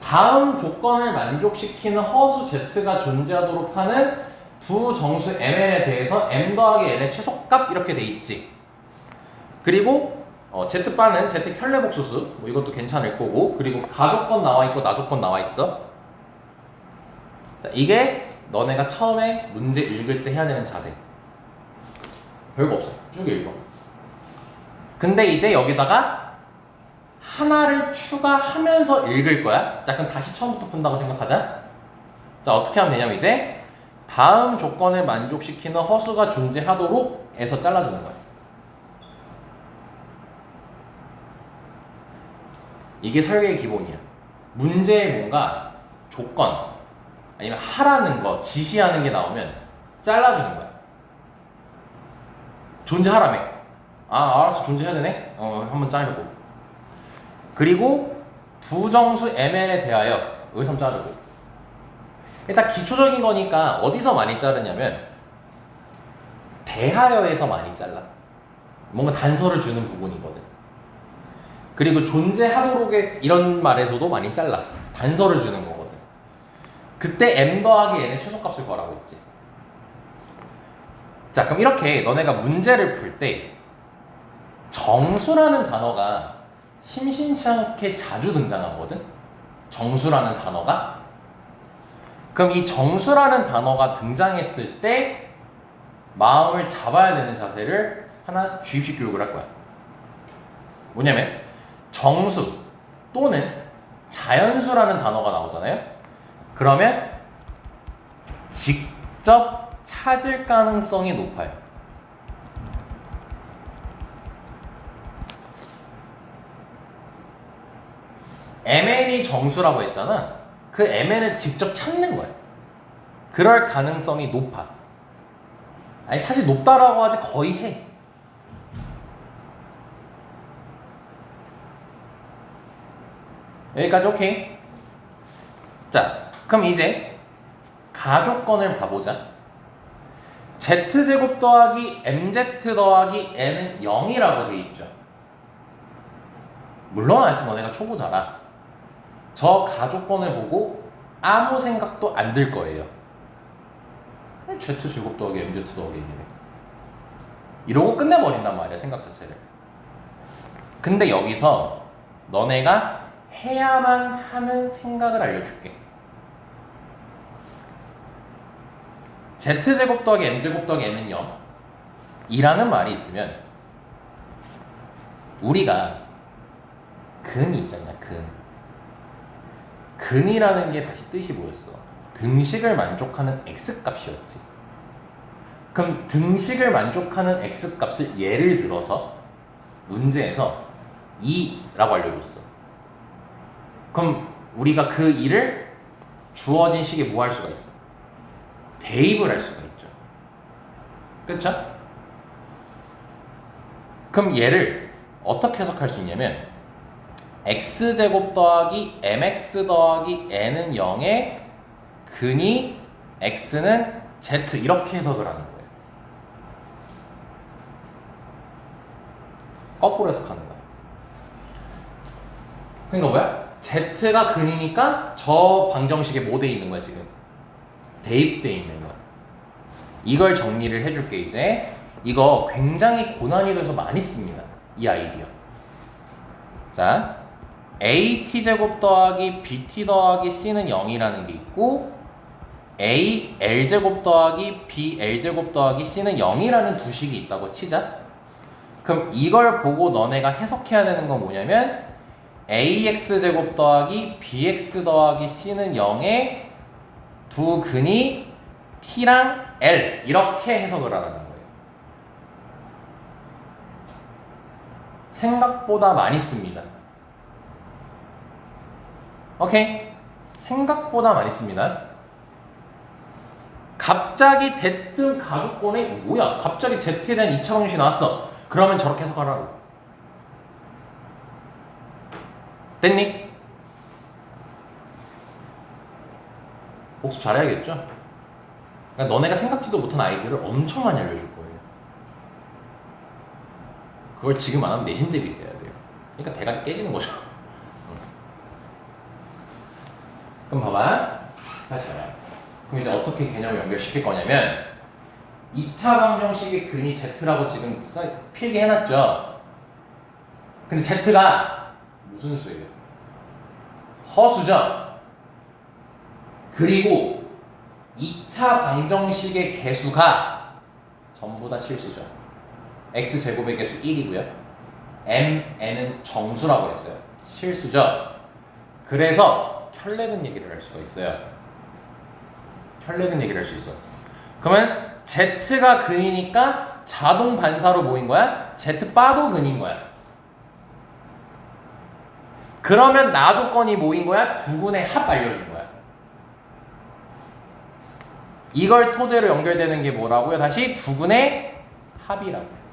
다음 조건을 만족시키는 허수 z가 존재하도록 하는 두 정수 mn에 대해서 m 더하기 n의 최소값 이렇게 돼 있지. 그리고 z바는 z 편례복수수 뭐 이것도 괜찮을 거고, 그리고 가조건 나와 있고 나조건 나와 있어. 자, 이게 너네가 처음에 문제 읽을 때 해야 되는 자세. 별거 없어. 쭉 읽어. 근데 이제 여기다가 하나를 추가하면서 읽을 거야. 자, 그럼 다시 처음부터 푼다고 생각하자. 자, 어떻게 하면 되냐면 이제 다음 조건을 만족시키는 허수가 존재하도록 에서 잘라주는 거야. 이게 설계의 기본이야. 문제에 뭔가 조건 아니면 하라는 거, 지시하는 게 나오면 잘라주는 거야. 존재하라며. 아, 알았어. 존재해야 되네. 한번 자르고. 그리고 두 정수 mn에 대하여 여기서 한번 자르고. 일단 기초적인 거니까 어디서 많이 자르냐면 대하여에서 많이 잘라. 뭔가 단서를 주는 부분이거든. 그리고 존재하도록에 이런 말에서도 많이 잘라. 단서를 주는 거거든. 그때 m 더하기 n의 최소값을 구하라고 했지. 자, 그럼 이렇게 너네가 문제를 풀 때 정수라는 단어가 심심치 않게 자주 등장하거든. 정수라는 단어가. 그럼 이 정수라는 단어가 등장했을 때 마음을 잡아야 되는 자세를 하나 주입식 교육을 할 거야. 뭐냐면 정수 또는 자연수라는 단어가 나오잖아요. 그러면 직접 찾을 가능성이 높아요. mn이 정수라고 했잖아. 그 mn을 직접 찾는 거야. 그럴 가능성이 높아. 아니 사실 높다라고 하지 거의 해. 여기까지 오케이? 자, 그럼 이제 가족권을 봐보자. z제곱 더하기 mz 더하기 n은 0이라고 돼 있죠. 물론 아직 너네가 초보자라 저 가족권을 보고 아무 생각도 안 들 거예요. z제곱 더하기 mz 더하기 n이네. 이러고 끝내버린단 말이야, 생각 자체를. 근데 여기서 너네가 해야만 하는 생각을 알려줄게. z제곱 더하기 m제곱 더하기 n은 0 이라는 말이 있으면 우리가 근이 있잖냐, 근이라는 게 다시 뜻이 뭐였어? 등식을 만족하는 x값이었지. 그럼 등식을 만족하는 x값을 예를 들어서 문제에서 2라고 알려줬어. 그럼 우리가 그 2를 주어진 식에 뭐 할 수가 있어? 대입을 할 수가 있죠. 그쵸? 그럼 얘를 어떻게 해석할 수 있냐면 x제곱 더하기 mx 더하기 n은 0에 근이 x는 z 이렇게 해석을 하는 거예요. 거꾸로 해석하는 거야. 그러니까 뭐야? z가 근이니까 저 방정식에 뭐 돼 있는 거야 지금? 대입돼 있는 거야. 이걸 정리를 해줄게 이제. 이거 굉장히 고난이도에서 많이 씁니다. 이 아이디어. 자, AT제곱 더하기 BT 더하기 C는 0이라는 게 있고 A L제곱 더하기 B L제곱 더하기 C는 0이라는 두 식이 있다고 치자. 그럼 이걸 보고 너네가 해석해야 되는 건 뭐냐면 AX제곱 더하기 BX 더하기 C는 0에 두 근이 T랑 L 이렇게 해석을 하라는 거예요. 생각보다 많이 씁니다. 오케이? 생각보다 많이 씁니다. 갑자기 대뜸 가족권에 뭐야? 갑자기 Z에 대한 2차 방정식이 나왔어. 그러면 저렇게 해석하라고. 됐니? 복습 잘해야겠죠? 그러니까 너네가 생각지도 못한 아이디어를 엄청 많이 알려줄 거예요. 그걸 지금 안 하면 내신 대비 돼야 돼요. 그러니까 대가리 깨지는 거죠. 그럼 봐봐. 다시 봐요. 그럼 이제 어떻게 개념을 연결시킬 거냐면 2차 방정식의 근이 Z라고 지금 필기해놨죠. 근데 Z가 무슨 수예요? 허수죠. 그리고 2차 방정식의 개수가 전부 다 실수죠. x제곱의 개수 1이고요. mn은 정수라고 했어요. 실수죠. 그래서 혈내근 얘기를 할 수가 있어요. 혈내근 얘기를 할 수 있어. 그러면 z가 근이니까 자동 반사로 모인 거야. z바도 근인 거야. 그러면 나 조건이 모인 거야. 두 근의 합 알려준 거야. 이걸 토대로 연결되는 게 뭐라고요? 다시 두근의 합이라고요.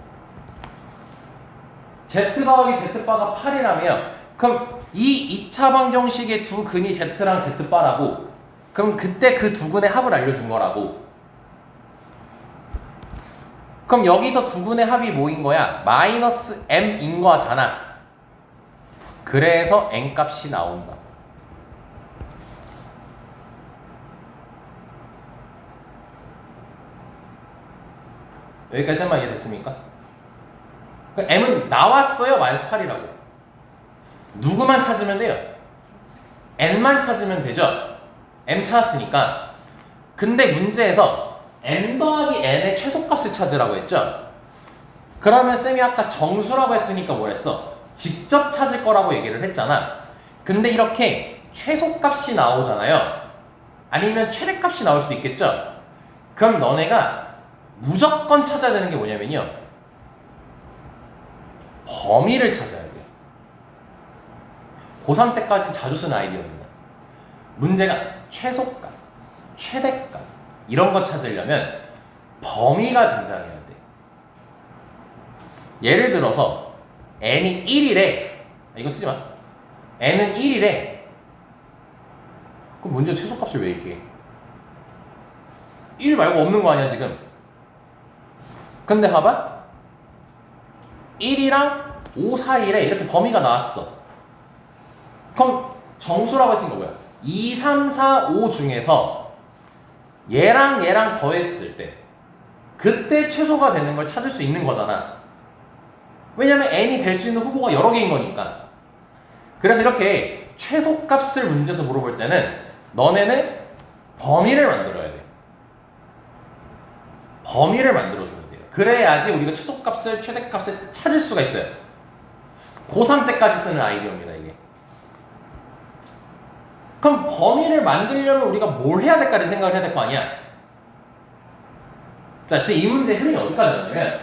Z 더하기 Z바가 8이라면 그럼 이 2차 방정식의 두 근이 Z랑 Z바라고 그럼 그때 그 두 근의 합을 알려준 거라고. 그럼 여기서 두 근의 합이 뭐인 거야? 마이너스 m인 거잖아. 그래서 n 값이 나온다. 여기까지만 이해됐습니까? m은 나왔어요. 마이너스 8이라고. 누구만 찾으면 돼요? n만 찾으면 되죠? m 찾았으니까. 근데 문제에서 n 더하기 n의 최소값을 찾으라고 했죠? 그러면 쌤이 아까 정수라고 했으니까 뭘 했어? 직접 찾을 거라고 얘기를 했잖아. 근데 이렇게 최소값이 나오잖아요. 아니면 최대값이 나올 수도 있겠죠? 그럼 너네가 무조건 찾아야 되는 게 뭐냐면요. 범위를 찾아야 돼요. 고3 때까지 자주 쓰는 아이디어입니다. 문제가 최소값, 최대값 이런 거 찾으려면 범위가 등장해야 돼. 예를 들어서 n이 1이래. 이거 쓰지 마. n은 1이래. 그럼 문제 최소값을 왜 얘기해? 1 말고 없는 거 아니야 지금? 근데 봐봐. 1이랑 5 사이래. 이렇게 범위가 나왔어. 그럼 정수라고 했으니까 뭐야? 2, 3, 4, 5 중에서 얘랑 얘랑 더했을 때 그때 최소가 되는 걸 찾을 수 있는 거잖아. 왜냐면 n이 될 수 있는 후보가 여러 개인 거니까. 그래서 이렇게 최소값을 문제에서 물어볼 때는 너네는 범위를 만들어야 돼. 범위를 만들어줘야 돼요. 그래야지 우리가 최소값을 최대값을 찾을 수가 있어요. 고3 때까지 쓰는 아이디어입니다 이게. 그럼 범위를 만들려면 우리가 뭘 해야 될까를 생각을 해야 될 거 아니야. 자, 지금 이 문제의 흐름이 어디까지였냐면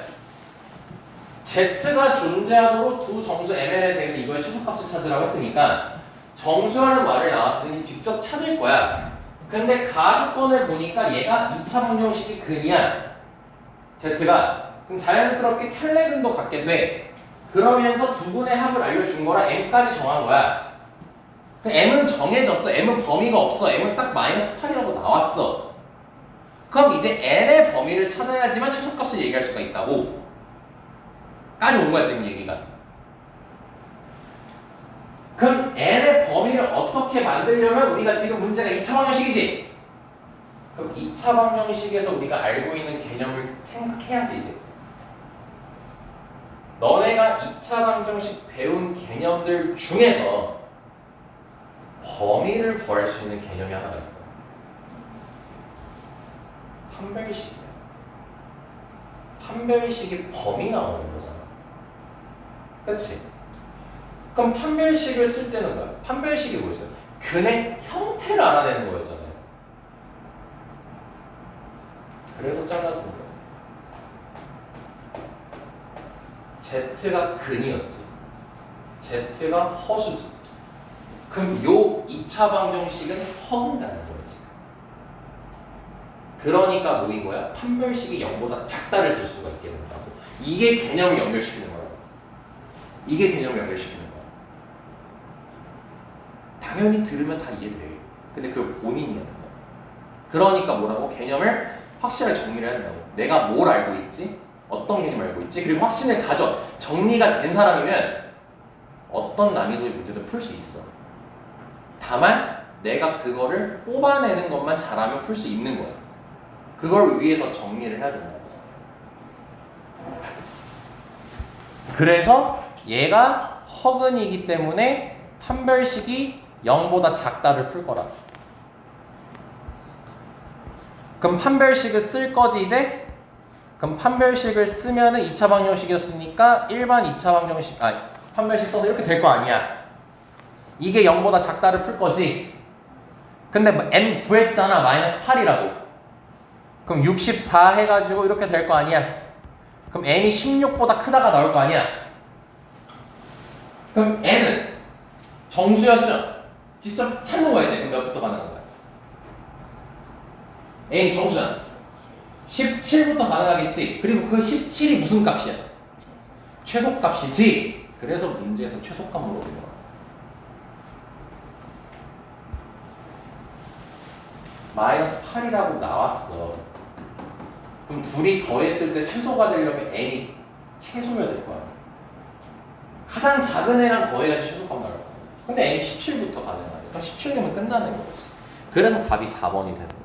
Z가 존재하도록 두 정수 ML에 대해서 이거의 최소값을 찾으라고 했으니까 정수라는 말을 나왔으니 직접 찾을 거야. 근데 가주권을 보니까 얘가 2차 방정식이 근이야. Z가. 그럼 자연스럽게 편례근도 갖게 돼. 그러면서 두 분의 합을 알려준 거라 m까지 정한 거야. m은 정해졌어. m은 범위가 없어. m은 딱 마이너스 8이라고 나왔어. 그럼 이제 n의 범위를 찾아야지만 최소값을 얘기할 수가 있다고. 까지 온 거야 지금 얘기가. 그럼 n의 범위를 어떻게 만들려면 우리가 지금 문제가 2차 방정식이지? 그럼 2차 방정식에서 우리가 알고 있는 개념을 생각해야지 이제. 너네가 2차 방정식 배운 개념들 중에서 범위를 구할 수 있는 개념이 하나가 있어. 판별식이야. 판별식의 범위 나오는 거잖아. 그치? 그럼 판별식을 쓸 때는 뭐야? 판별식이 뭐였어요? 근의 형태를 알아내는 거였잖아요. 그래서 잘라준 거야. Z가 근이었지. Z가 허수지. 그럼 요 2차 방정식은 허근다는 거야 지금. 그러니까 뭐인 거야? 판별식이 0보다 작다를 쓸 수가 있게 된다고. 이게 개념을 연결시키는 거라고. 이게 개념을 연결시키는 거야. 당연히 들으면 다 이해돼. 근데 그걸 본인이 하는 거야. 그러니까 뭐라고? 개념을 확실하게 정리를 해야 된다고. 내가 뭘 알고 있지? 어떤 개념을 알고 있지? 그리고 확신을 가져. 정리가 된 사람이면 어떤 난이도의 문제도 풀 수 있어. 다만 내가 그거를 뽑아내는 것만 잘하면 풀 수 있는 거야. 그걸 위해서 정리를 해야 된다고. 그래서 얘가 허근이기 때문에 판별식이 0보다 작다를 풀 거라. 그럼 판별식을 쓸 거지 이제? 그럼 판별식을 쓰면은 2차 방정식이었으니까 일반 2차 방정식 판별식 써서 이렇게 될 거 아니야. 이게 0보다 작다를 풀 거지. 근데 뭐 n 구했잖아. 마이너스 8이라고. 그럼 64 해가지고 이렇게 될 거 아니야. 그럼 n이 16보다 크다가 나올 거 아니야. 그럼 n은 정수였죠? 직접 찾는 거야 이제. 그럼 몇부터 가는 거야? n 정수잖아. 17부터 가능하겠지. 그리고 그 17이 무슨 값이야? 최소값이지. 그래서 문제에서 최소값 물어보는 거야. 마이너스 8이라고 나왔어. 그럼 둘이 더했을 때 최소가 되려면 n이 최소여야 될 거야. 가장 작은 애랑 더해야지 최소값 나올 거야. 근데 n이 17부터 가능하대. 그럼 17이면 끝나는 거지. 그래서 답이 4번이 되는 거야.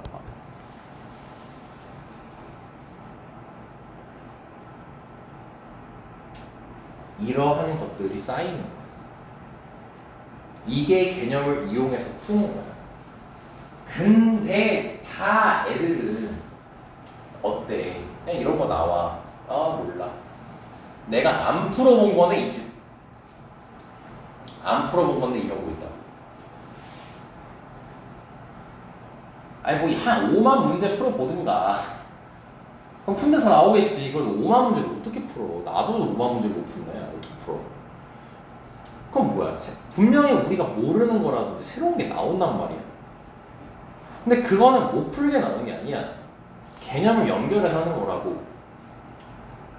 이러한 것들이 쌓이는 거야. 이게 개념을 이용해서 푸는 거야. 근데 다 애들은 어때? 그냥 이런 거 나와. 아 몰라. 내가 안 풀어본 거는 이제 안 풀어본 건데 이러고 있다. 아니 뭐 한 5만 문제 풀어보든가. 그럼 푼 데서 나오겠지. 이걸 5만 문제를 어떻게 풀어? 나도 5만 문제를 못 푼다. 야 어떻게 풀어? 그럼 뭐야? 분명히 우리가 모르는 거라든지 새로운 게 나온단 말이야. 근데 그거는 못 풀게 나오는 게 아니야. 개념을 연결해서 하는 거라고.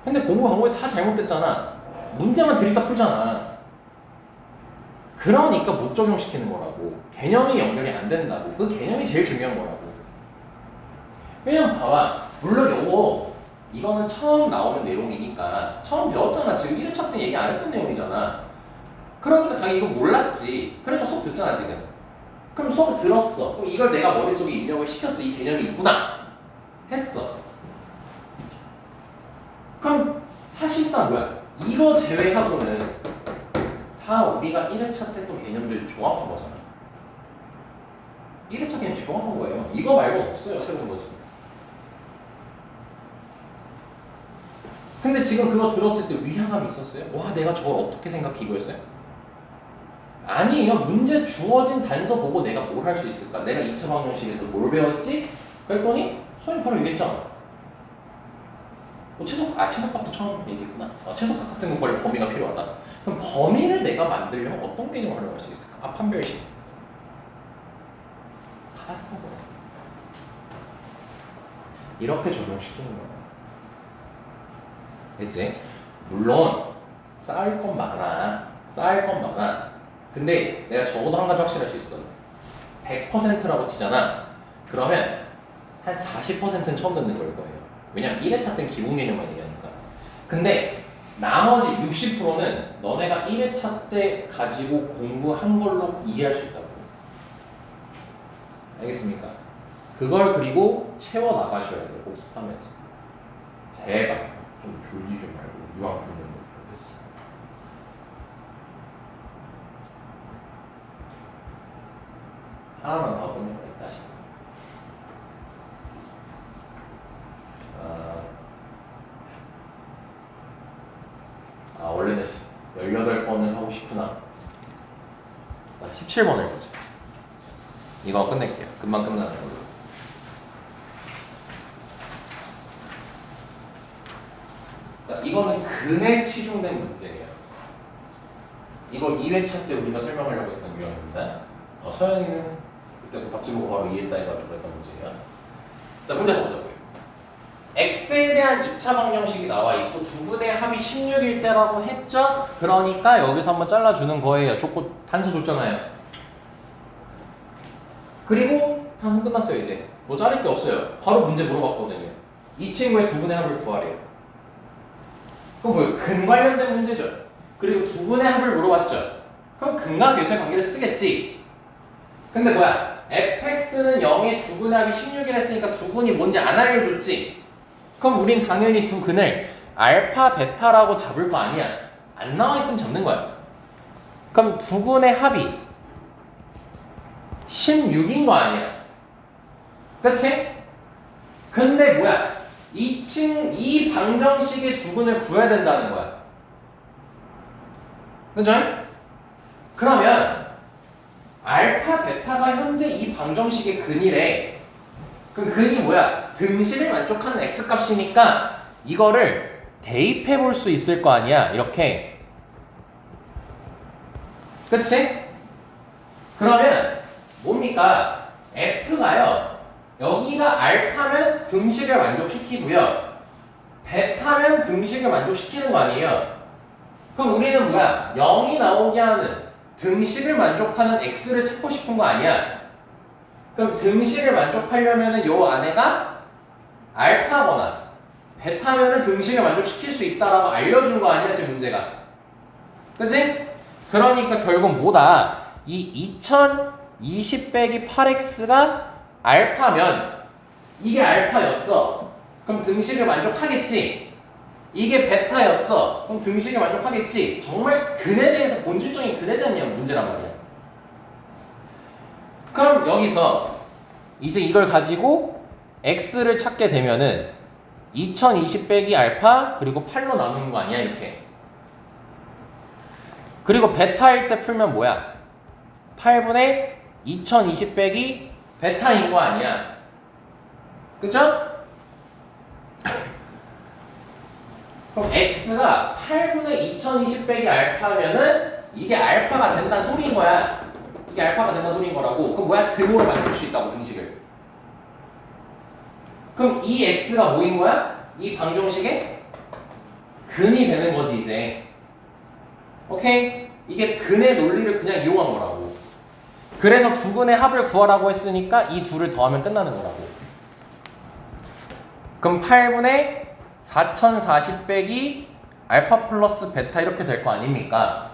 근데 공부 방법이 다 잘못됐잖아. 문제만 들이다 풀잖아. 그러니까 못 적용시키는 거라고. 개념이 연결이 안 된다고. 그 개념이 제일 중요한 거라고. 왜냐면 봐봐. 물론 이거는 처음 나오는 내용이니까 처음 배웠잖아. 지금 1회차 때 얘기 안 했던 내용이잖아. 그러니까 당연히 이거 몰랐지. 그러니까 수업 듣잖아 지금. 그럼 수업을 들었어. 그럼 이걸 내가 머릿속에 입력을 시켰어. 이 개념이 있구나 했어. 그럼 사실상 뭐야? 이거 제외하고는 다 우리가 1회차 때 했던 개념들 종합한 거잖아. 1회차 개념 종합한 거예요. 이거 말고 없어요. 새로운 거지. 근데 지금 그거 들었을 때 위화감이 있었어요? 와 내가 저걸 어떻게 생각해 이거였어요? 아니에요. 문제 주어진 단서 보고 내가 뭘 할 수 있을까? 내가 2차 방정식에서 뭘 배웠지? 그랬더니 선생님 바로 얘기했잖아. 최소값도 처음 얘기했구나. 최소값 같은 거 범위가 필요하다. 그럼 범위를 내가 만들려면 어떤 개념을 활용할 수 있을까? 판별식. 다 했던 거야. 이렇게 적용시키는 거야. 그치? 물론 쌓일 건 많아. 근데 내가 적어도 한 가지 확실할 수 있어. 100%라고 치잖아. 그러면 한 40%는 처음 듣는 걸 거예요. 왜냐면 1회차 때는 기본 개념만 얘기하니까. 근데 나머지 60%는 너네가 1회차 때 가지고 공부한 걸로 이해할 수 있다고. 알겠습니까? 그걸 그리고 채워 나가셔야 돼요. 복습하면서. 제발 좀 졸지 좀 말고 이왕 듣는 거. 하나만 더 보는 거 있다 싶어. 원래는 18번을 하고 싶구나. 17번 해보자. 이거 끝낼게요. 금방 끝나는 걸로. 자, 이거는 근에 치중된 문제예요. 이거 2회차 때 우리가 설명하려고 했던 유형입니다. 서현이는 그때 답지 보고 바로 이해했다 해가지고 했던 문제예요. 자, 문제 보자고요. x에 대한 2차 방정식이 나와 있고 두 분의 합이 16일 때라고 했죠? 그러니까 여기서 한번 잘라주는 거예요. 단서 줬잖아요. 그리고 단서 끝났어요 이제. 뭐 자를 게 없어요. 바로 문제 물어봤거든요. 이 친구의 두 분의 합을 구하래요. 그럼 뭐예요? 근 관련된 문제죠. 그리고 두 분의 합을 물어봤죠. 그럼 근과 교수의 관계를 쓰겠지. 근데 뭐야? fx는 0에 두 분의 합이 16일 했으니까 두 분이 뭔지 안 알려줬지. 그럼 우린 당연히 두 근을 알파, 베타라고 잡을 거 아니야. 안 나와 있으면 잡는 거야. 그럼 두 근의 합이 16인 거 아니야. 그렇지? 근데 뭐야? 이 방정식의 두 근을 구해야 된다는 거야. 그죠? 그러면 알파, 베타가 현재 이 방정식의 근이래. 그럼 근이 뭐야? 등식을 만족하는 x값이니까 이거를 대입해 볼 수 있을 거 아니야. 이렇게. 그치? 그러면 뭡니까? f가요. 여기가 알파면 등식을 만족시키고요. 베타면 등식을 만족시키는 거 아니에요? 그럼 우리는 뭐야? 0이 나오게 하는 등식을 만족하는 x를 찾고 싶은 거 아니야? 그럼 등식을 만족하려면은 요 안에가 알파거나 베타면은 등식을 만족시킬 수 있다라고 알려준 거 아니야, 지금 문제가. 그치? 그러니까 결국 뭐다? 이 2020 빼기 8x가 알파면 이게 알파였어. 그럼 등식을 만족하겠지? 이게 베타였어. 그럼 등식을 만족하겠지? 정말 근에 대해서 본질적인 근에 대한 문제란 말이야. 그럼 여기서 이제 이걸 가지고 x를 찾게 되면은 2020 빼기 알파 그리고 8로 나누는 거 아니야, 이렇게. 그리고 베타일 때 풀면 뭐야? 8분의 2020 빼기 베타인 거 아니야. 그쵸? 그럼 x가 8분의 2020 빼기 알파면은 이게 알파가 된다는 소리인 거야. 이게 알파가 된다는 소리인 거라고. 그럼 뭐야? 등호를 만들 수 있다고, 등식을. 그럼 이 x가 뭐인 거야? 이 방정식의 근이 되는 거지, 이제. 오케이? 이게 근의 논리를 그냥 이용한 거라고. 그래서 두 근의 합을 구하라고 했으니까 이 둘을 더하면 끝나는 거라고. 그럼 8분의 4040 빼기 알파 플러스 베타 이렇게 될 거 아닙니까?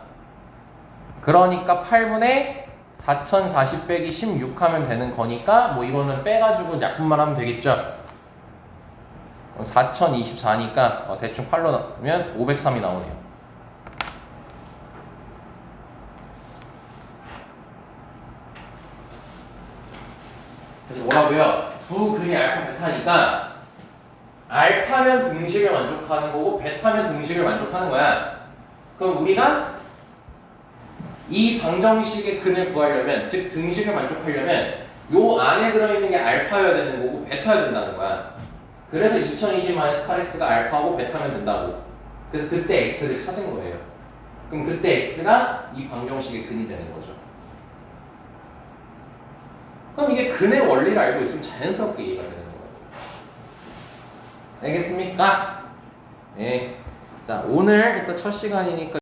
그러니까 8분의 4040 빼기 16 하면 되는 거니까 뭐 이거는 빼가지고 약분만 하면 되겠죠? 그럼 4024니까 대충 8로 나오면 503이 나오네요. 그래서 뭐라고요? 두 근이 알파 베타니까 알파면 등식을 만족하는 거고 베타면 등식을 만족하는 거야. 그럼 우리가 이 방정식의 근을 구하려면, 즉 등식을 만족하려면 요 안에 들어있는 게 알파여야 되는 거고 베타여야 된다는 거야. 그래서 2020-8x가 알파고 베타면 된다고. 그래서 그때 x를 찾은 거예요. 그럼 그때 x가 이 방정식의 근이 되는 거죠. 그럼 이게 근의 원리를 알고 있으면 자연스럽게 이해가 되는 거예요. 알겠습니까? 네. 자, 오늘 일단 첫 시간이니까